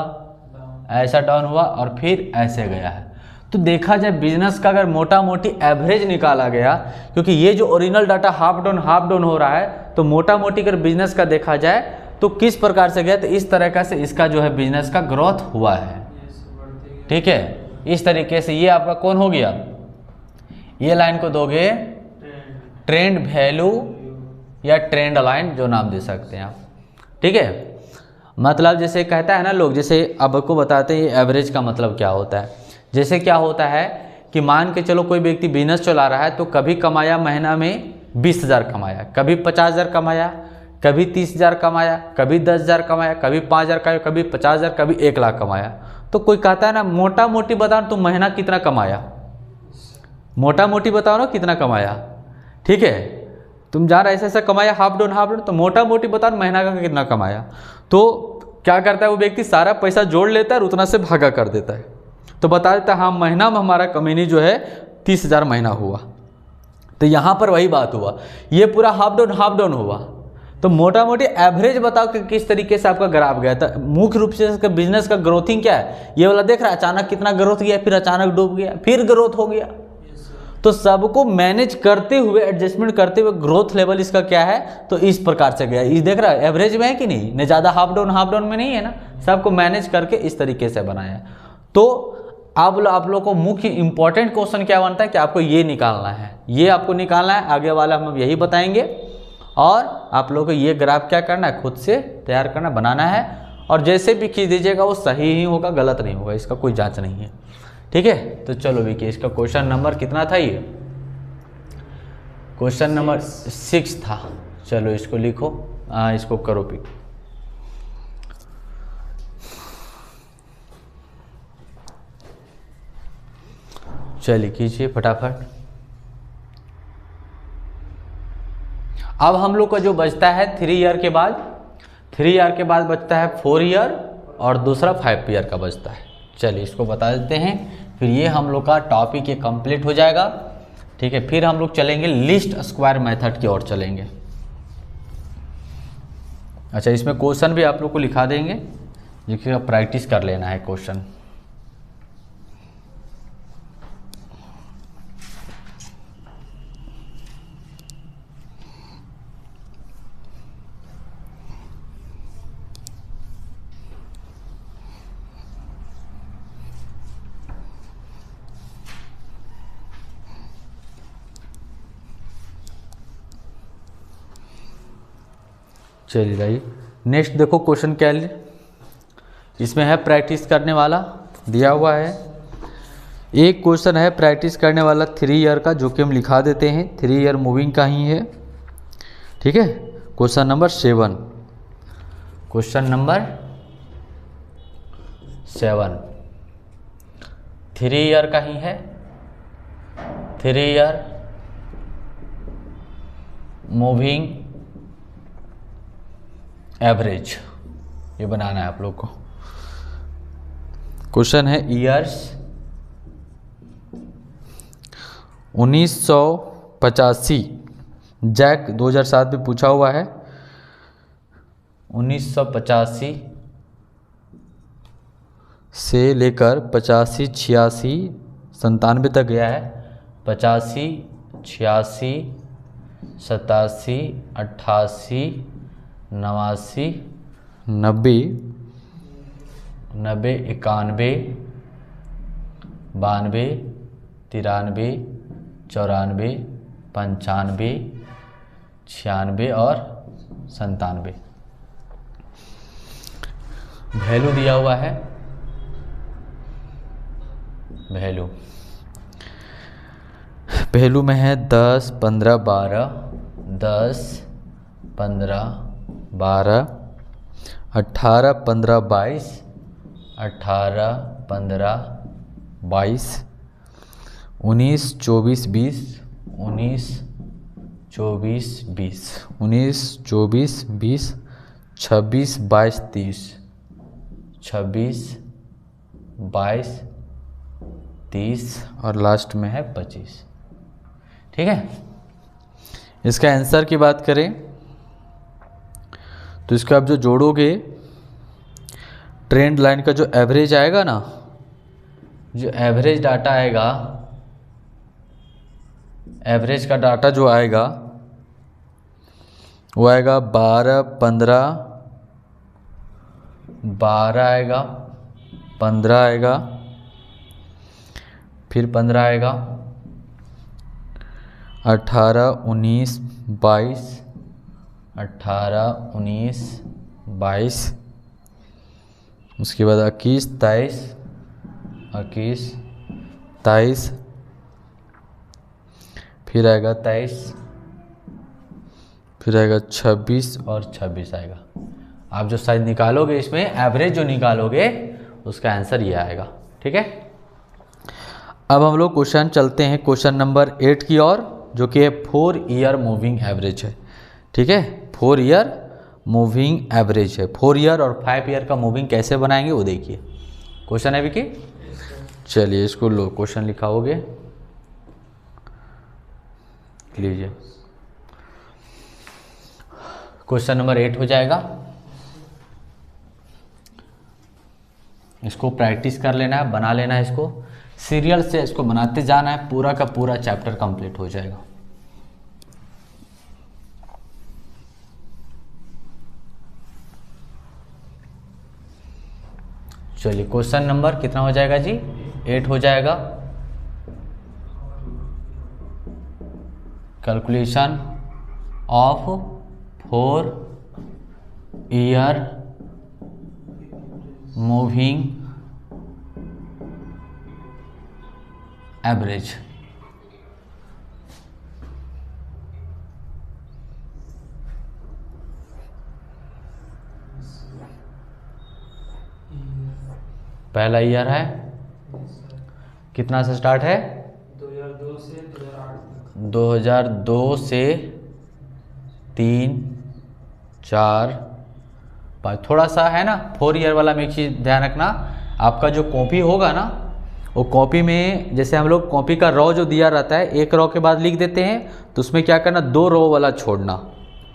ऐसा डाउन हुआ, और फिर ऐसे गया है। तो देखा जाए बिजनेस का अगर मोटा मोटी एवरेज निकाला गया, क्योंकि ये जो ओरिजिनल डाटा हाफ डाउन हो रहा है, तो मोटा मोटी अगर बिजनेस का देखा जाए तो किस प्रकार से गया, तो इस तरीक़ा से इसका जो है बिजनेस का ग्रोथ हुआ है, ठीक है। इस तरीके से ये आपका कौन हो गया, ये लाइन को दोगे ट्रेंड वैल्यू या ट्रेंड लाइन, जो नाम दे सकते हैं आप, ठीक है। मतलब जैसे कहता है ना लोग, जैसे अब आपको बताते हैं एवरेज का मतलब क्या होता है। जैसे क्या होता है कि मान के चलो कोई व्यक्ति बिजनेस चला रहा है, तो कभी कमाया महीना में 20,000 कमाया, कभी 50,000 कमाया, कभी 30,000 कमाया, कभी 10,000 कमाया, कभी 5,000 कमाया, कभी 50,000, कभी 1,00,000 कमाया। तो कोई कहता है ना मोटा मोटी बताओ तुम महीना कितना कमाया, मोटा मोटी बताओ ना कितना कमाया, ठीक है। तुम जा रहे ऐसा कमाया हाफ डाउन, तो मोटा मोटी बताओ महीना का कितना कमाया। तो क्या करता है वो व्यक्ति, सारा पैसा जोड़ लेता है और उतना से भागा कर देता है, तो बता देता है हाँ महीना में हमारा कमानी जो है 30,000 महीना हुआ। तो यहाँ पर वही बात हुआ, ये पूरा हाफ डाउन हुआ, तो मोटा मोटी एवरेज बताओ कि किस तरीके से आपका ग्राफ गया था। मुख्य रूप से इसका बिजनेस का ग्रोथिंग क्या है, ये वाला देख रहा है, अचानक कितना ग्रोथ गया, फिर अचानक डूब गया, फिर ग्रोथ हो गया। तो सबको मैनेज करते हुए, एडजस्टमेंट करते हुए ग्रोथ लेवल इसका क्या है, तो इस प्रकार से गया। ये देख रहा है एवरेज में है कि नहीं, न ज़्यादा हाफ डाउन में नहीं है ना, सबको मैनेज करके इस तरीके से बनाया। तो अब आप लोग को मुख्य इंपॉर्टेंट क्वेश्चन क्या बनता है कि आपको ये निकालना है, ये आपको निकालना है, आगे वाला हम यही बताएंगे। और आप लोग को ये ग्राफ क्या करना है, खुद से तैयार करना, बनाना है, और जैसे भी खींच दीजिएगा वो सही ही होगा, गलत नहीं होगा, इसका कोई जांच नहीं है। ठीक है, तो चलो विकी, इसका क्वेश्चन नंबर कितना था, ये क्वेश्चन नंबर 6 था। चलो इसको लिखो, इसको करो पिक। चलिए कीजिए फटाफट। अब हम लोग का जो बचता है 3 ईयर के बाद, 3 ईयर के बाद बचता है 4 ईयर और दूसरा 5 ईयर का बचता है। चलिए इसको बता देते हैं, फिर ये हम लोग का टॉपिक ये कंप्लीट हो जाएगा। ठीक है, फिर हम लोग चलेंगे लीस्ट स्क्वायर मेथड की ओर चलेंगे। अच्छा, इसमें क्वेश्चन भी आप लोग को लिखा देंगे, जिसका प्रैक्टिस कर लेना है क्वेश्चन। चलिए भाई, नेक्स्ट देखो क्वेश्चन क्या है, इसमें है प्रैक्टिस करने वाला दिया हुआ है। एक क्वेश्चन है प्रैक्टिस करने वाला 3 ईयर का, जो कि हम लिखा देते हैं, 3 ईयर मूविंग का ही है। ठीक है, question number 7, question number 7 3 year का ही है। 3 ईयर मूविंग एवरेज, ये बनाना है आप लोग को। क्वेश्चन है ईयर्स 1985, जैक 2007 में पूछा हुआ है। 1985 से लेकर 85, 86, 97 तक गया है। 85, 86, 87, 88, 89, 90, 91, 92, 93, 94, 95, 96 और 97। वैल्यू दिया हुआ है, वैल्यू में है 10, 15, 12, 10, 15, 12, 18, 15, 22, 18, 15, 22, 19, 24, 20, 19, 24, 20, 19, 24, 20, 26, 22, 30, 26, 22, 30 और लास्ट में है 25। ठीक है, इसका आंसर की बात करें तो इसका आप जो जोड़ोगे, ट्रेंड लाइन का जो एवरेज आएगा ना, जो एवरेज डाटा आएगा, एवरेज का डाटा जो आएगा वो आएगा 12, 15, 12 आएगा, 15 आएगा, फिर 15 आएगा, 18, 19, 22, 18, 19, 22, उसके बाद 21, 23, 21, 23, फिर आएगा 23, फिर आएगा 26 और 26 आएगा। आप जो साइज निकालोगे, इसमें एवरेज जो निकालोगे उसका आंसर ये आएगा। ठीक है, अब हम लोग क्वेश्चन चलते हैं क्वेश्चन नंबर 8 की ओर, जो कि है 4 ईयर मूविंग एवरेज है। ठीक है, 4 ईयर मूविंग एवरेज है। 4 ईयर और 5 ईयर का मूविंग कैसे बनाएंगे वो देखिए। क्वेश्चन है विकी, चलिए इसको लो, क्वेश्चन लिखाओगे, लीजिए। क्वेश्चन नंबर 8 हो जाएगा। इसको प्रैक्टिस कर लेना है, बना लेना है, इसको सीरियल से इसको बनाते जाना है, पूरा का पूरा चैप्टर कंप्लीट हो जाएगा। चलिए क्वेश्चन नंबर कितना हो जाएगा जी? 8 हो जाएगा। Calculation of 4 year moving average. पहला ईयर है, कितना से स्टार्ट है? 2002 से 2008 तक। 2002 से 3, 4, 5। थोड़ा सा है ना 4 ईयर वाला में एक चीज़ ध्यान रखना, आपका जो कॉपी होगा ना, वो कॉपी में जैसे हम लोग कॉपी का रो जो दिया रहता है, एक रो के बाद लिख देते हैं, तो उसमें क्या करना, 2 रो वाला छोड़ना।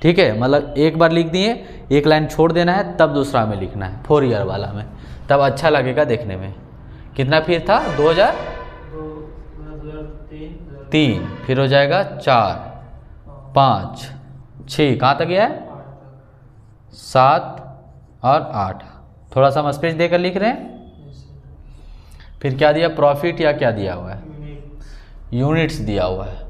ठीक है, मतलब एक बार लिख दिए, एक लाइन छोड़ देना है, तब दूसरा में लिखना है 4 ईयर वाला में, तब अच्छा लगेगा देखने में। कितना फिर था? 2003, फिर हो जाएगा 4, 5, 6, कहाँ तक गया है? 7 और 8। थोड़ा सा हम स्पेस देकर लिख रहे हैं। फिर क्या दिया? प्रॉफिट या क्या दिया हुआ है? यूनिट्स दिया हुआ है।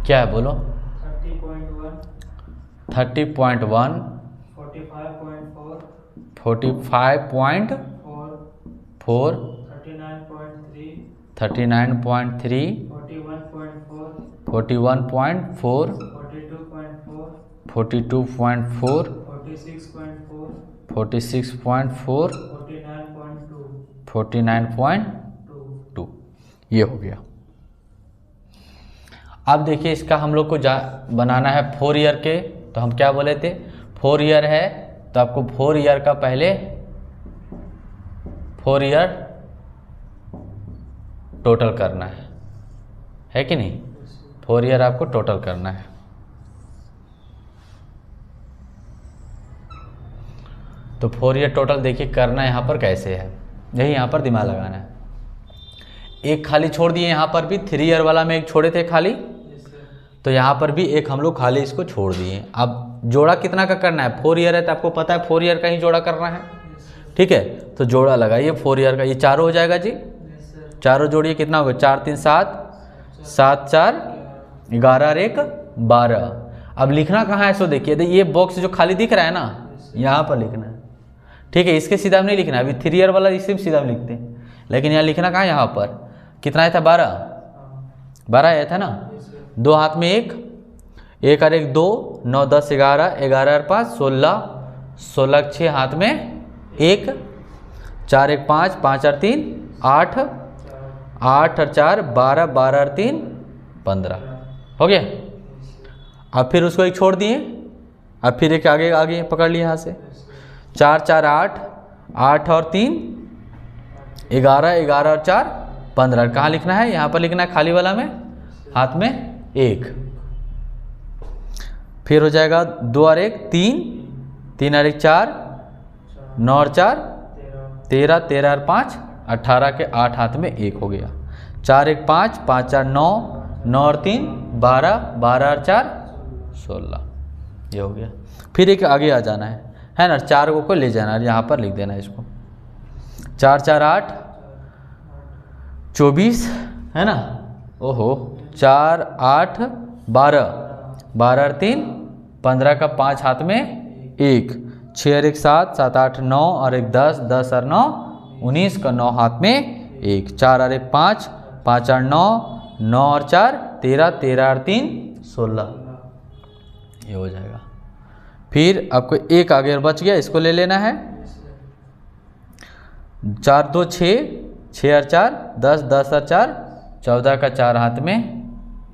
क्या है बोलो? 30.1, 30.1, 45.4, 45.4, 39.3, 39.3, 41.4, 41.4, 42.4, 42.4, 46.4, 46.4, 49.2, 49.2। ये हो गया। अब देखिए इसका हम लोग को बनाना है 4 ईयर के, तो हम क्या बोले थे? 4 ईयर है तो आपको 4 ईयर का पहले 4 ईयर टोटल करना है कि नहीं? 4 ईयर आपको टोटल करना है। तो 4 ईयर टोटल देखिए करना यहाँ पर कैसे है, यही यहाँ पर दिमाग लगाना है। एक खाली छोड़ दिए यहाँ पर भी, 3 ईयर वाला में एक छोड़े थे खाली, तो यहाँ पर भी एक हम लोग खाली इसको छोड़ दिए। अब जोड़ा कितना का करना है? 4 ईयर है तो आपको पता है 4 ईयर का ही जोड़ा करना है। ठीक है, तो जोड़ा लगाइए 4 ईयर का। ये चारों हो जाएगा जी, चारों जोड़िए, कितना होगा? 4 3 7, 7 4 11 और 1 12। अब लिखना कहाँ है सो देखिए, ये बॉक्स जो खाली दिख रहा है ना, यहाँ पर लिखना है। ठीक है, इसके सीधा में नहीं लिखना है। अभी 3 ईयर वाला इसे सीधा में लिखते हैं, लेकिन यहाँ लिखना कहाँ? यहाँ पर। कितना आया था? 12 आया था ना। 2 हाथ में 1, 1 और 1 2, 9 10 11, 11 और 5 16, 16 6 हाथ में 1, 4 1 5, 5 और 3 8, 8 और 4 12, 12 और 3 15। हो गया। अब फिर उसको एक छोड़ दिए, अब फिर एक आगे आगे पकड़ लिए यहाँ से। 4 4 8, 8 और 3 11, 11 और 4 15। कहाँ लिखना है? यहाँ पर लिखना है खाली वाला में, हाथ में 1। फिर हो जाएगा 2 और 1 3, 3 और 1 4, 9 और 4 13, 13 और 5 18 के 8 हाथ में 1 हो गया। 4 1 5, 5 4 9, 9 और 3 12, 12 और 4 16। ये हो गया। फिर एक आगे आ जाना है ना, 4 को ले जाना है, यहाँ पर लिख देना है इसको। 4 4 8 24 है ना, ओहो 4 8 12, 12 और 3 15 का 5 हाथ में 1, 6 और 1 7, 7 8 9 और 1 10, 10 और 9 19 का 9 हाथ में 1, 4 और 1 5, 5 और 9, 9 और 4 13, 13 और 3 16। ये हो जाएगा। फिर आपको एक आगे बच गया, इसको ले लेना है। 4 2 6, 6 और 4 10, 10 और 4 14 का 4 हाथ में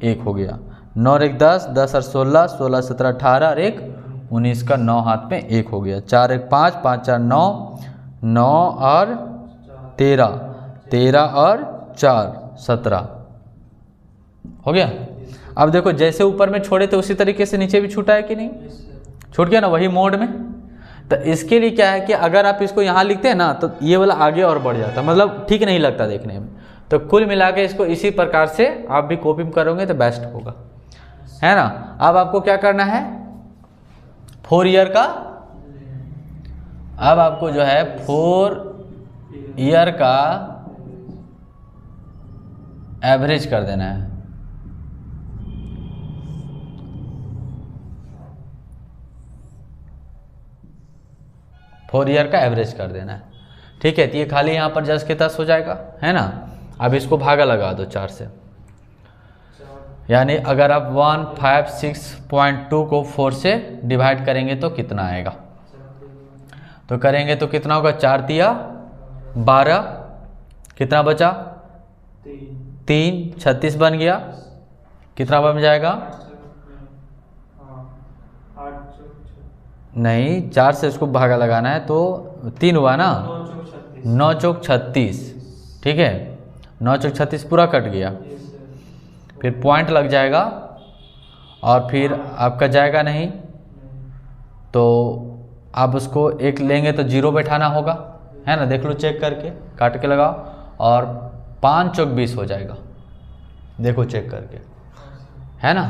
1 हो गया। 9 और 1 10, 10 और 16, 16 17 18 और 1 19 का 9 हाथ में 1 हो गया। 4 1 5, 5 4 9, 9 और 13, 13 और 4 17 हो गया। अब देखो जैसे ऊपर में छोड़े थे उसी तरीके से नीचे भी छूटा है कि नहीं, छूट गया ना वही मोड में। तो इसके लिए क्या है कि अगर आप इसको यहाँ लिखते हैं ना तो ये वाला आगे और बढ़ जाता, मतलब ठीक नहीं लगता देखने में। तो कुल मिला के इसको इसी प्रकार से आप भी कॉपी करोगे तो बेस्ट होगा, है ना। अब आपको क्या करना है 4 ईयर का, अब आपको जो है 4 ईयर का एवरेज कर देना है। फोर ईयर का एवरेज कर देना है, ठीक है। तो ये खाली यहाँ पर 10 के 10 हो जाएगा, है ना। अब इसको भागा लगा दो 4 से, यानी अगर आप 156.2 को 4 से डिवाइड करेंगे तो कितना आएगा, तो करेंगे तो कितना होगा 4 तिया 12, कितना बचा 3 36 बन गया, कितना बन जाएगा नहीं 4 से इसको भागा लगाना है तो 3 हुआ ना, 9 चौक 36, ठीक है 9 चौक 36 पूरा कट गया, फिर पॉइंट लग जाएगा और फिर आपका जाएगा नहीं, तो आप उसको एक लेंगे तो 0 बैठाना होगा, है ना। देख लो चेक करके काट के लगाओ, और 5 चौक 20 हो जाएगा, देखो चेक करके, है ना।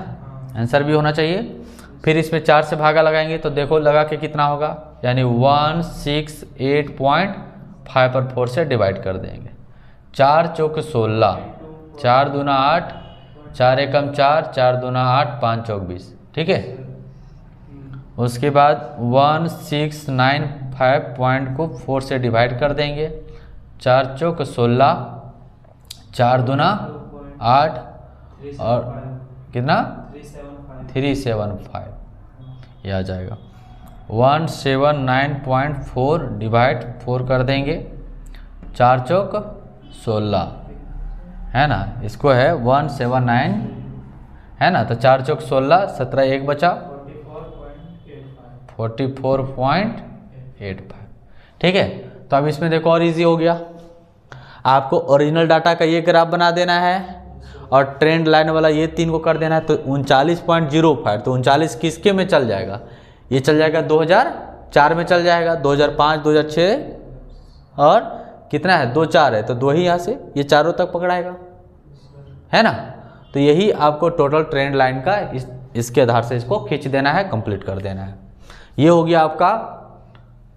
आंसर भी होना चाहिए। फिर इसमें 4 से भागा लगाएंगे तो देखो लगा के कितना होगा, यानी 168.5 पर 4 से डिवाइड कर देंगे। 4 चौक 16, 4 दूना 8, 4 एकम 4, 4 दूना 8, 5 चौक 20, ठीक है। उसके बाद 1695 पॉइंट को 4 से डिवाइड कर देंगे। 4 चौक 16, 4 दूना 8 और कितना 375, यह आ जाएगा 179.4 डिवाइड 4 कर देंगे। 4 चौक 16, है ना, इसको है 179, है ना। तो 4 चौक 16, 17 एक बचा 44.85, ठीक है। तो अब इसमें देखो और इजी हो गया, आपको ओरिजिनल डाटा का ये ग्राफ बना देना है और ट्रेंड लाइन वाला ये 3 को कर देना है। तो 39.05, तो 39 किसके में चल जाएगा, ये चल जाएगा 2004 में चल जाएगा, 2005 2006 और कितना है 24 है, तो 2 ही यहाँ से ये चारों तक पकड़ाएगा, है ना। तो यही आपको टोटल ट्रेंड लाइन का इसके आधार से इसको खींच देना है, कंप्लीट कर देना है। ये हो गया आपका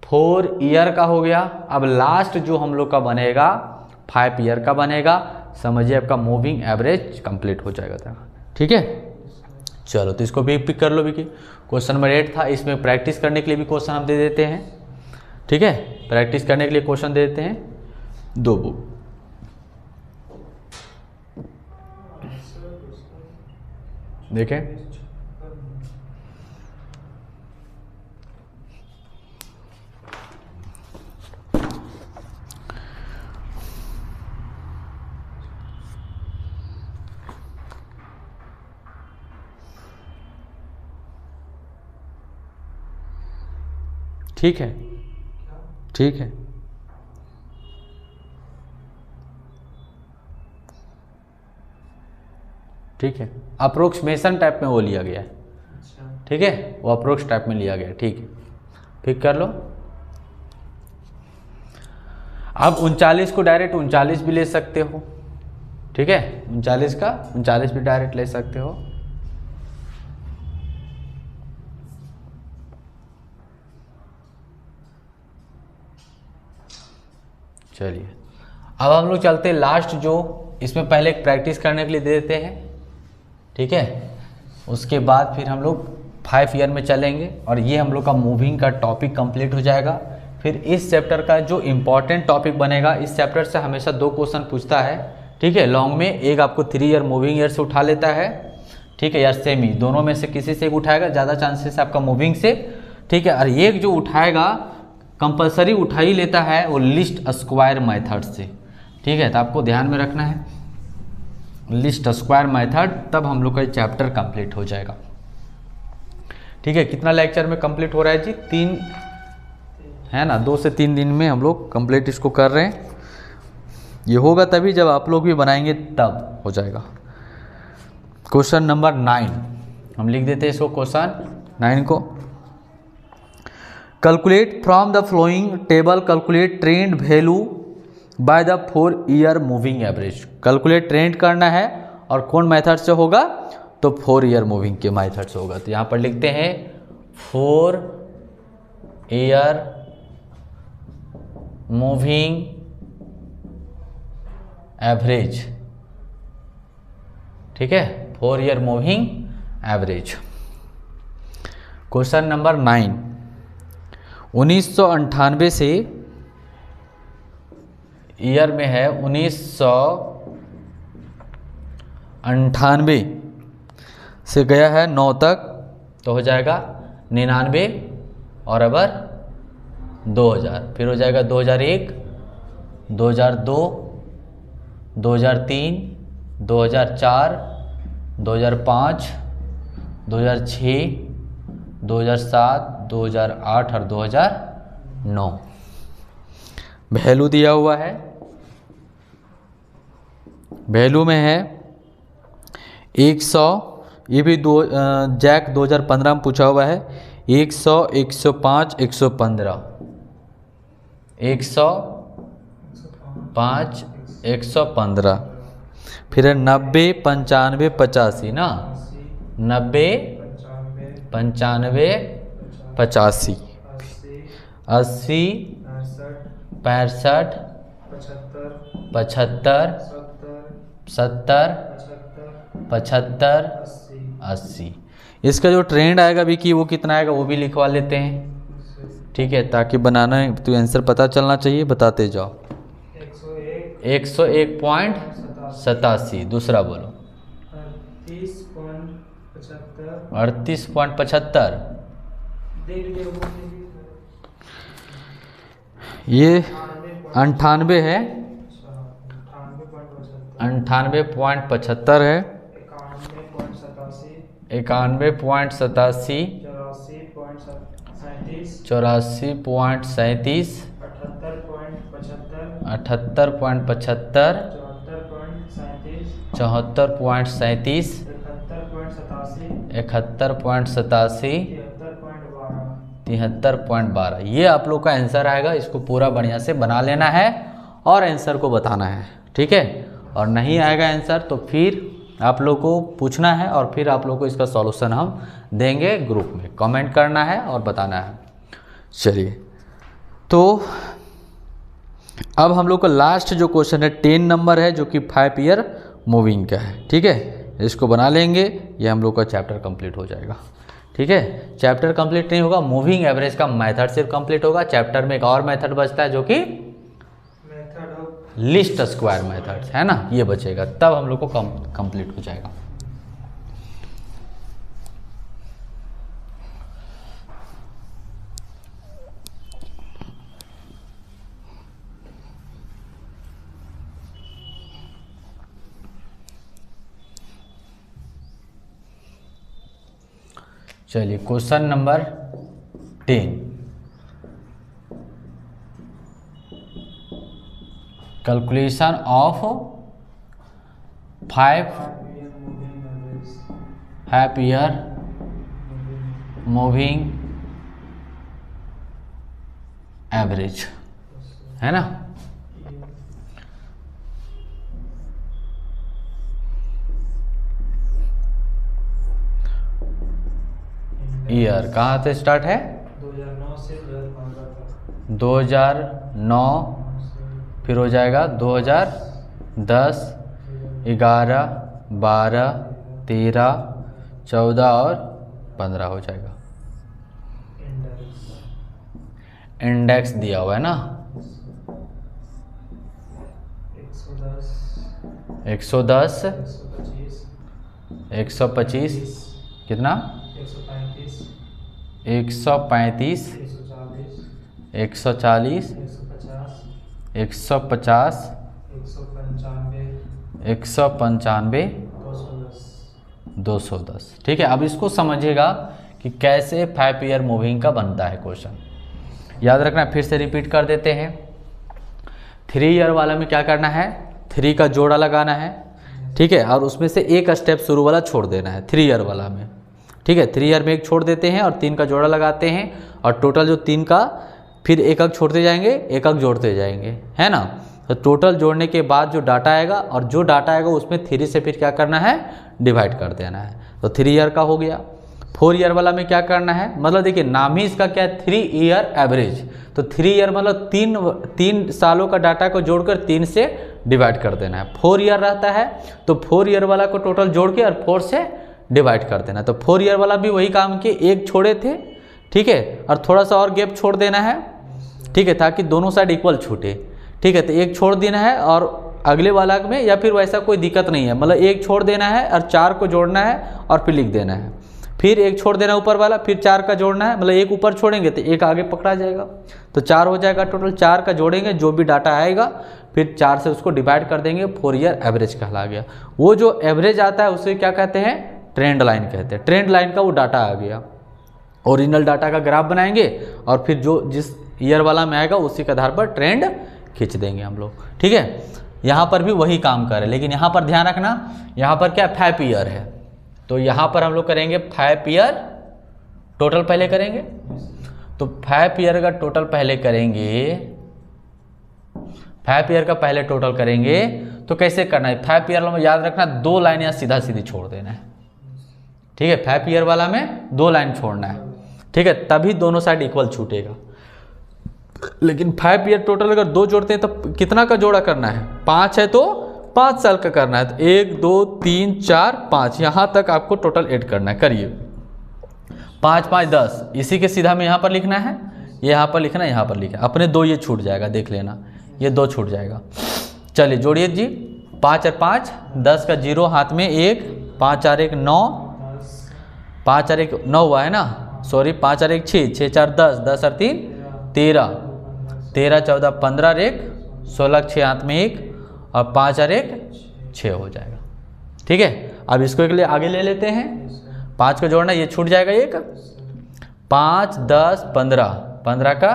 4 ईयर का हो गया। अब लास्ट जो हम लोग का बनेगा 5 ईयर का बनेगा, समझिए आपका मूविंग एवरेज कंप्लीट हो जाएगा था, ठीक है। चलो तो इसको भी पिक कर लो विकी। क्वेश्चन नंबर 8 था, इसमें प्रैक्टिस करने के लिए भी क्वेश्चन हम दे देते हैं, ठीक है। प्रैक्टिस करने के लिए क्वेश्चन दे देते हैं 2 बुक, देखें। ठीक है, ठीक है। ठीक है, अप्रोक्सीमेशन टाइप में वो लिया गया है, ठीक है, वो अप्रोक्स टाइप में लिया गया है, ठीक है। पिक कर लो। अब 39 को डायरेक्ट 39 भी ले सकते हो, ठीक है। 39 का 39 भी डायरेक्ट ले सकते हो। चलिए अब हम लोग चलते हैं लास्ट, जो इसमें पहले एक प्रैक्टिस करने के लिए दे देते हैं, ठीक है। उसके बाद फिर हम लोग 5 ईयर में चलेंगे और ये हम लोग का मूविंग का टॉपिक कंप्लीट हो जाएगा। फिर इस चैप्टर का जो इम्पॉर्टेंट टॉपिक बनेगा, इस चैप्टर से हमेशा 2 क्वेश्चन पूछता है, ठीक है। लॉन्ग में एक आपको 3 ईयर मूविंग ईयर से उठा लेता है, ठीक है, या सेमी, दोनों में से किसी से एक उठाएगा, ज़्यादा चांसेस आपका मूविंग से, ठीक है। और एक जो उठाएगा कंपलसरी उठा ही लेता है वो लिस्ट स्क्वायर मेथड से, ठीक है। तो आपको ध्यान में रखना है लिस्ट स्क्वायर मेथड, तब हम लोग का चैप्टर कंप्लीट हो जाएगा, ठीक है। कितना लेक्चर में कंप्लीट हो रहा है जी? 3 है ना, 2 से 3 दिन में हम लोग कंप्लीट इसको कर रहे हैं। ये होगा तभी जब आप लोग भी बनाएंगे तब हो जाएगा। क्वेश्चन नंबर 9 हम लिख देते हैं इसको, क्वेश्चन 9 को। Calculate from the flowing table calculate trend value by the 4 year moving average. Calculate trend करना है और कौन मेथड से होगा, तो 4 ईयर मूविंग के मेथड से होगा। तो यहाँ पर लिखते हैं 4 ईयर मूविंग एवरेज, ठीक है, 4 year moving average. Question number 9, 1998 से ईयर में है 1998 से गया है 9 तक, तो हो जाएगा 99 और अबर 2000, फिर हो जाएगा 2001, 2002, 2003, 2004, 2005, 2006, 2007, 2008 और 2009। वैल्यू दिया हुआ है, वैल्यू में है 100, ये भी जैक 2015 में पूछा हुआ है, 100, 105, 115, 105, 115, फिर है 90, 95, 85 ना, 90, 95, 85, 80, 65, 75, 70, 75, 80। इसका जो ट्रेंड आएगा भी कि वो कितना आएगा वो भी लिखवा लेते हैं, ठीक है, ताकि बनाना है तो आंसर पता चलना चाहिए, बताते जाओ। 101.87, दूसरा बोलो 38.75, ये 98 है, 98.75 है, 91.87, 84.37, 78.75, 74.37, 71.87, 73.12। ये आप लोग का आंसर आएगा। इसको पूरा बढ़िया से बना लेना है और आंसर को बताना है, ठीक है। और नहीं आएगा आंसर तो फिर आप लोग को पूछना है और फिर आप लोग को इसका सॉल्यूशन हम देंगे ग्रुप में, कमेंट करना है और बताना है। चलिए, तो अब हम लोग का लास्ट जो क्वेश्चन है 10 नंबर है, जो कि 5 ईयर मूविंग का है, ठीक है। इसको बना लेंगे, ये हम लोग का चैप्टर कंप्लीट हो जाएगा, ठीक है। चैप्टर कंप्लीट नहीं होगा, मूविंग एवरेज का मेथड सिर्फ कंप्लीट होगा। चैप्टर में एक और मेथड बचता है जो कि लीस्ट स्क्वायर मेथड है ना, ये बचेगा, तब हम लोग को कंप्लीट हो जाएगा। चलिए, question number 10, calculation of 5 year moving average, है ना। ईयर कहाँ से स्टार्ट है, 2009 से 2015 तक, 2009, फिर हो जाएगा 2010, 11, 12, 13, 14 और 15 हो जाएगा। इंडेक्स दिया हुआ है ना, 110, 125, कितना, 135, 140, 150, 195, 210, ठीक है। अब इसको समझिएगा कि कैसे 5 ईयर मूविंग का बनता है क्वेश्चन। याद रखना, फिर से रिपीट कर देते हैं। 3 ईयर वाला में क्या करना है, 3 का जोड़ा लगाना है, ठीक है, और उसमें से एक स्टेप शुरू वाला छोड़ देना है 3 ईयर वाला में, ठीक है। 3 ईयर में एक छोड़ देते हैं और 3 का जोड़ा लगाते हैं, और टोटल जो 3 का फिर एक एक छोड़ते जाएंगे, एक एक जोड़ते जाएंगे, है ना। तो टोटल जोड़ने के बाद जो डाटा आएगा, और जो डाटा आएगा उसमें 3 से फिर क्या करना है, डिवाइड कर देना है। तो 3 ईयर का हो गया। 4 ईयर वाला में क्या करना है, मतलब देखिए नाम ही इसका क्या है, 3 ईयर एवरेज। तो 3 ईयर मतलब 3 सालों का डाटा को जोड़कर 3 से डिवाइड कर देना है। 4 ईयर रहता है तो 4 ईयर वाला को टोटल जोड़ के और 4 से डिवाइड कर देना। तो 4 ईयर वाला भी वही काम किए, एक छोड़े थे, ठीक है, और थोड़ा सा और गैप छोड़ देना है, ठीक है, ताकि दोनों साइड इक्वल छूटे, ठीक है। तो एक छोड़ देना है और अगले वाला में, या फिर वैसा कोई दिक्कत नहीं है, मतलब एक छोड़ देना है और 4 को जोड़ना है और फिर लिख देना है, फिर एक छोड़ देना ऊपर वाला, फिर 4 का जोड़ना है, मतलब एक ऊपर छोड़ेंगे तो एक आगे पकड़ा जाएगा, तो 4 हो जाएगा टोटल। 4 का जोड़ेंगे, जो भी डाटा आएगा फिर 4 से उसको डिवाइड कर देंगे, 4 ईयर एवरेज कहला गया। वो जो एवरेज आता है उसे क्या कहते हैं, ट्रेंड लाइन कहते हैं। ट्रेंड लाइन का वो डाटा आ गया, ओरिजिनल डाटा का ग्राफ बनाएंगे और फिर जो जिस ईयर वाला में आएगा उसी के आधार पर ट्रेंड खींच देंगे हम लोग, ठीक है। यहाँ पर भी वही काम करें, लेकिन यहाँ पर ध्यान रखना, यहाँ पर क्या 5 ईयर है, तो यहाँ पर हम लोग करेंगे 5 ईयर टोटल पहले करेंगे। तो 5 ईयर का टोटल पहले करेंगे, 5 ईयर का पहले टोटल करेंगे तो कैसे करना है, 5 ईयर में याद रखना 2 लाइन यहाँ सीधा सीधी छोड़ देना है, ठीक है। 5 ईयर वाला में 2 लाइन छोड़ना है, ठीक है, तभी दोनों साइड इक्वल छूटेगा। लेकिन 5 ईयर टोटल अगर 2 जोड़ते हैं तो कितना का जोड़ा करना है, 5 है तो 5 साल का करना है, तो 1 2 3 4 5 यहाँ तक आपको टोटल ऐड करना है। करिए 5 5 10, इसी के सीधा में यहाँ पर लिखना है, यहाँ पर लिखना है, यहाँ पर लिखना है, अपने 2 ये छूट जाएगा, देख लेना ये 2 छूट जाएगा। चलिए जोड़िए जी, 5 और 5 10 का 0 हाथ में 1, 5 और 1 9, 5 और 1 9 हुआ है ना, सॉरी 5 और 1 6, 6 4 10, 10 और 3 13, 13 14 15 और 1 16, 6 हाथ में 1 और 5 और 1 6 हो जाएगा, ठीक है। अब इसको एक लिए आगे ले लेते हैं, 5 को जोड़ना, ये छूट जाएगा एक, 5 10 15, 15 का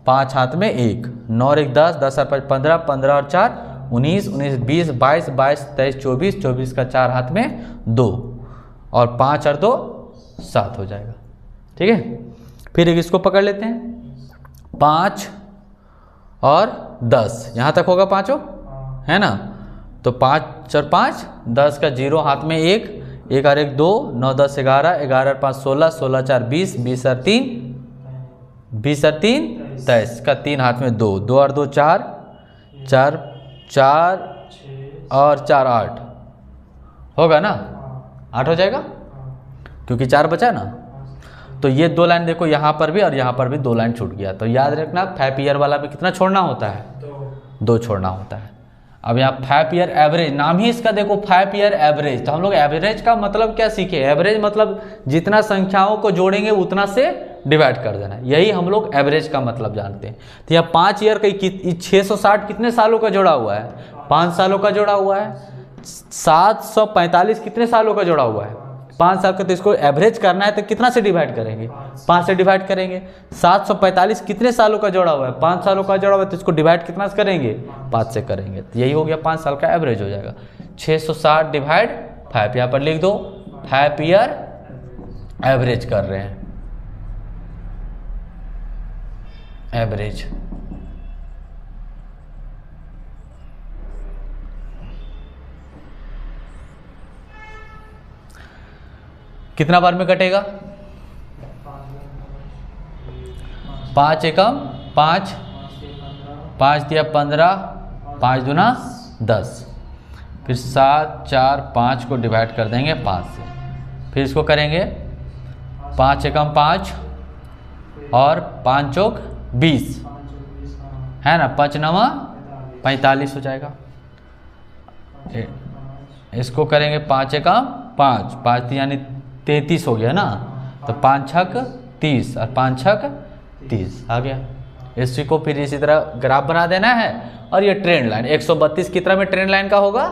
5 हाथ में 1, 9 और 1 10, 10 और 5 15, 15 और 4 19, 19 20 22, 22 23 24, 24 का 4 हाथ में 2 और 5 और 2 7 हो जाएगा, ठीक है। फिर एक इसको पकड़ लेते हैं, 5 और 10 यहाँ तक होगा पाँचों, है ना। तो 5 और 5 10 का 0 हाथ में 1, 1 और 1 2, 9 10 11, 11 और 5 16, 16 4 20, 20 और 3 23 का 3 हाथ में 2, 2 और 2 4, 4 4 और 4 8 होगा ना, 8 हो जाएगा क्योंकि 4 बचा ना। तो ये 2 लाइन देखो, यहाँ पर भी और यहाँ पर भी 2 लाइन छूट गया। तो याद रखना 5 ईयर वाला में कितना छोड़ना होता है, 2 छोड़ना होता है। अब यहाँ 5 ईयर एवरेज, नाम ही इसका देखो 5 ईयर एवरेज। तो हम लोग एवरेज का मतलब क्या सीखे, एवरेज मतलब जितना संख्याओं को जोड़ेंगे उतना से डिवाइड कर देना, यही हम लोग एवरेज का मतलब जानते हैं। तो यहाँ 5 ईयर का 660 कितने सालों का जोड़ा हुआ है, 5 सालों का जोड़ा हुआ है। 745 कितने सालों का जोड़ा हुआ है, 5 साल का। तो इसको एवरेज करना है तो कितना से डिवाइड करेंगे, 5 से डिवाइड करेंगे। 745 कितने सालों का जोड़ा हुआ है, 5 सालों का जोड़ा हुआ है, तो इसको डिवाइड कितना से करेंगे, 5 से करेंगे। तो यही हो गया 5 साल का एवरेज हो जाएगा। 660 डिवाइड 5, यहाँ पर लिख दो 5 ईयर एवरेज कर रहे हैं, एवरेज। कितना बार में कटेगा, 5 एकम 5, 5 दिया 15, 5 दूना 10, फिर 7 4 5 को डिवाइड कर देंगे 5 से, फिर इसको करेंगे 5 एकम 5 और 5 चौक 20 है ना, 5 9 45 हो जाएगा। इसको करेंगे 5 एकम 5, 5 यानी 33 हो गया ना, तो 5 छक 30 और 5 छक 30 आ गया। इसी को फिर इसी तरह ग्राफ बना देना है। और ये ट्रेंड लाइन 132 कितना में ट्रेंड लाइन का होगा,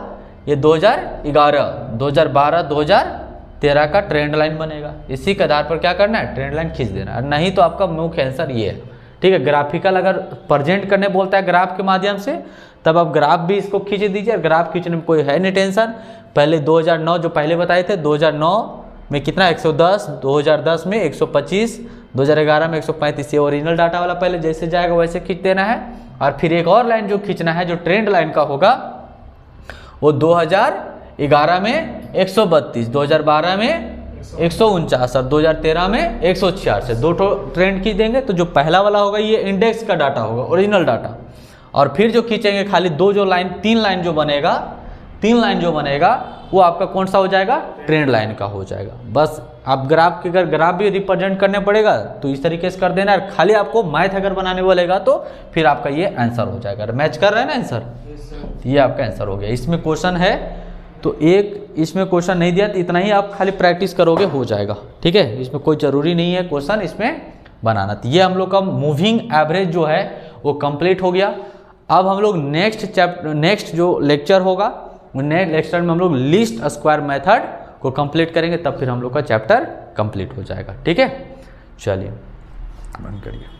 ये 2011 2012 2013 का ट्रेंड लाइन बनेगा। इसी के आधार पर क्या करना है, ट्रेंड लाइन खींच देना है। नहीं तो आपका मुख्य आंसर ये है, ठीक है। ग्राफिकल अगर प्रेजेंट करने बोलता है ग्राफ के माध्यम से, तब आप ग्राफ भी इसको खींच दीजिए। ग्राफ खींचने में कोई है नहीं टेंशन। पहले 2009 जो पहले बताए थे 2009 में कितना 110, 2010 में 125, 2011 में 135। ये ओरिजिनल डाटा वाला पहले जैसे जाएगा वैसे खींच देना है। और फिर एक और लाइन जो खींचना है जो ट्रेंड लाइन का होगा वो 2011 में 132, 2012 में 149 और 2013 में 146। दो ट्रेंड खींच देंगे तो जो पहला वाला होगा ये इंडेक्स का डाटा होगा, ओरिजिनल डाटा। और फिर जो खींचेंगे खाली तीन लाइन जो बनेगा वो आपका कौन सा हो जाएगा, ट्रेंड लाइन का हो जाएगा। बस आप ग्राफ के अगर ग्राफ भी रिप्रेजेंट करने पड़ेगा तो इस तरीके से कर देना है। खाली आपको मैथ अगर बनाने बोलेगा तो फिर आपका ये आंसर हो जाएगा। मैच कर रहे हैं ना आंसर, ये आपका आंसर हो गया। इसमें क्वेश्चन है तो एक इसमें क्वेश्चन नहीं दिया तो इतना ही आप खाली प्रैक्टिस करोगे हो जाएगा, ठीक है। इसमें कोई ज़रूरी नहीं है क्वेश्चन इसमें बनाना। तो ये हम लोग का मूविंग एवरेज जो है वो कंप्लीट हो गया। अब हम लोग नेक्स्ट जो लेक्चर होगा नेक्स्ट लेक्चर में हम लोग लीस्ट स्क्वायर मेथड को कंप्लीट करेंगे, तब फिर हम लोग का चैप्टर कंप्लीट हो जाएगा, ठीक है। चलिए बंद करिए।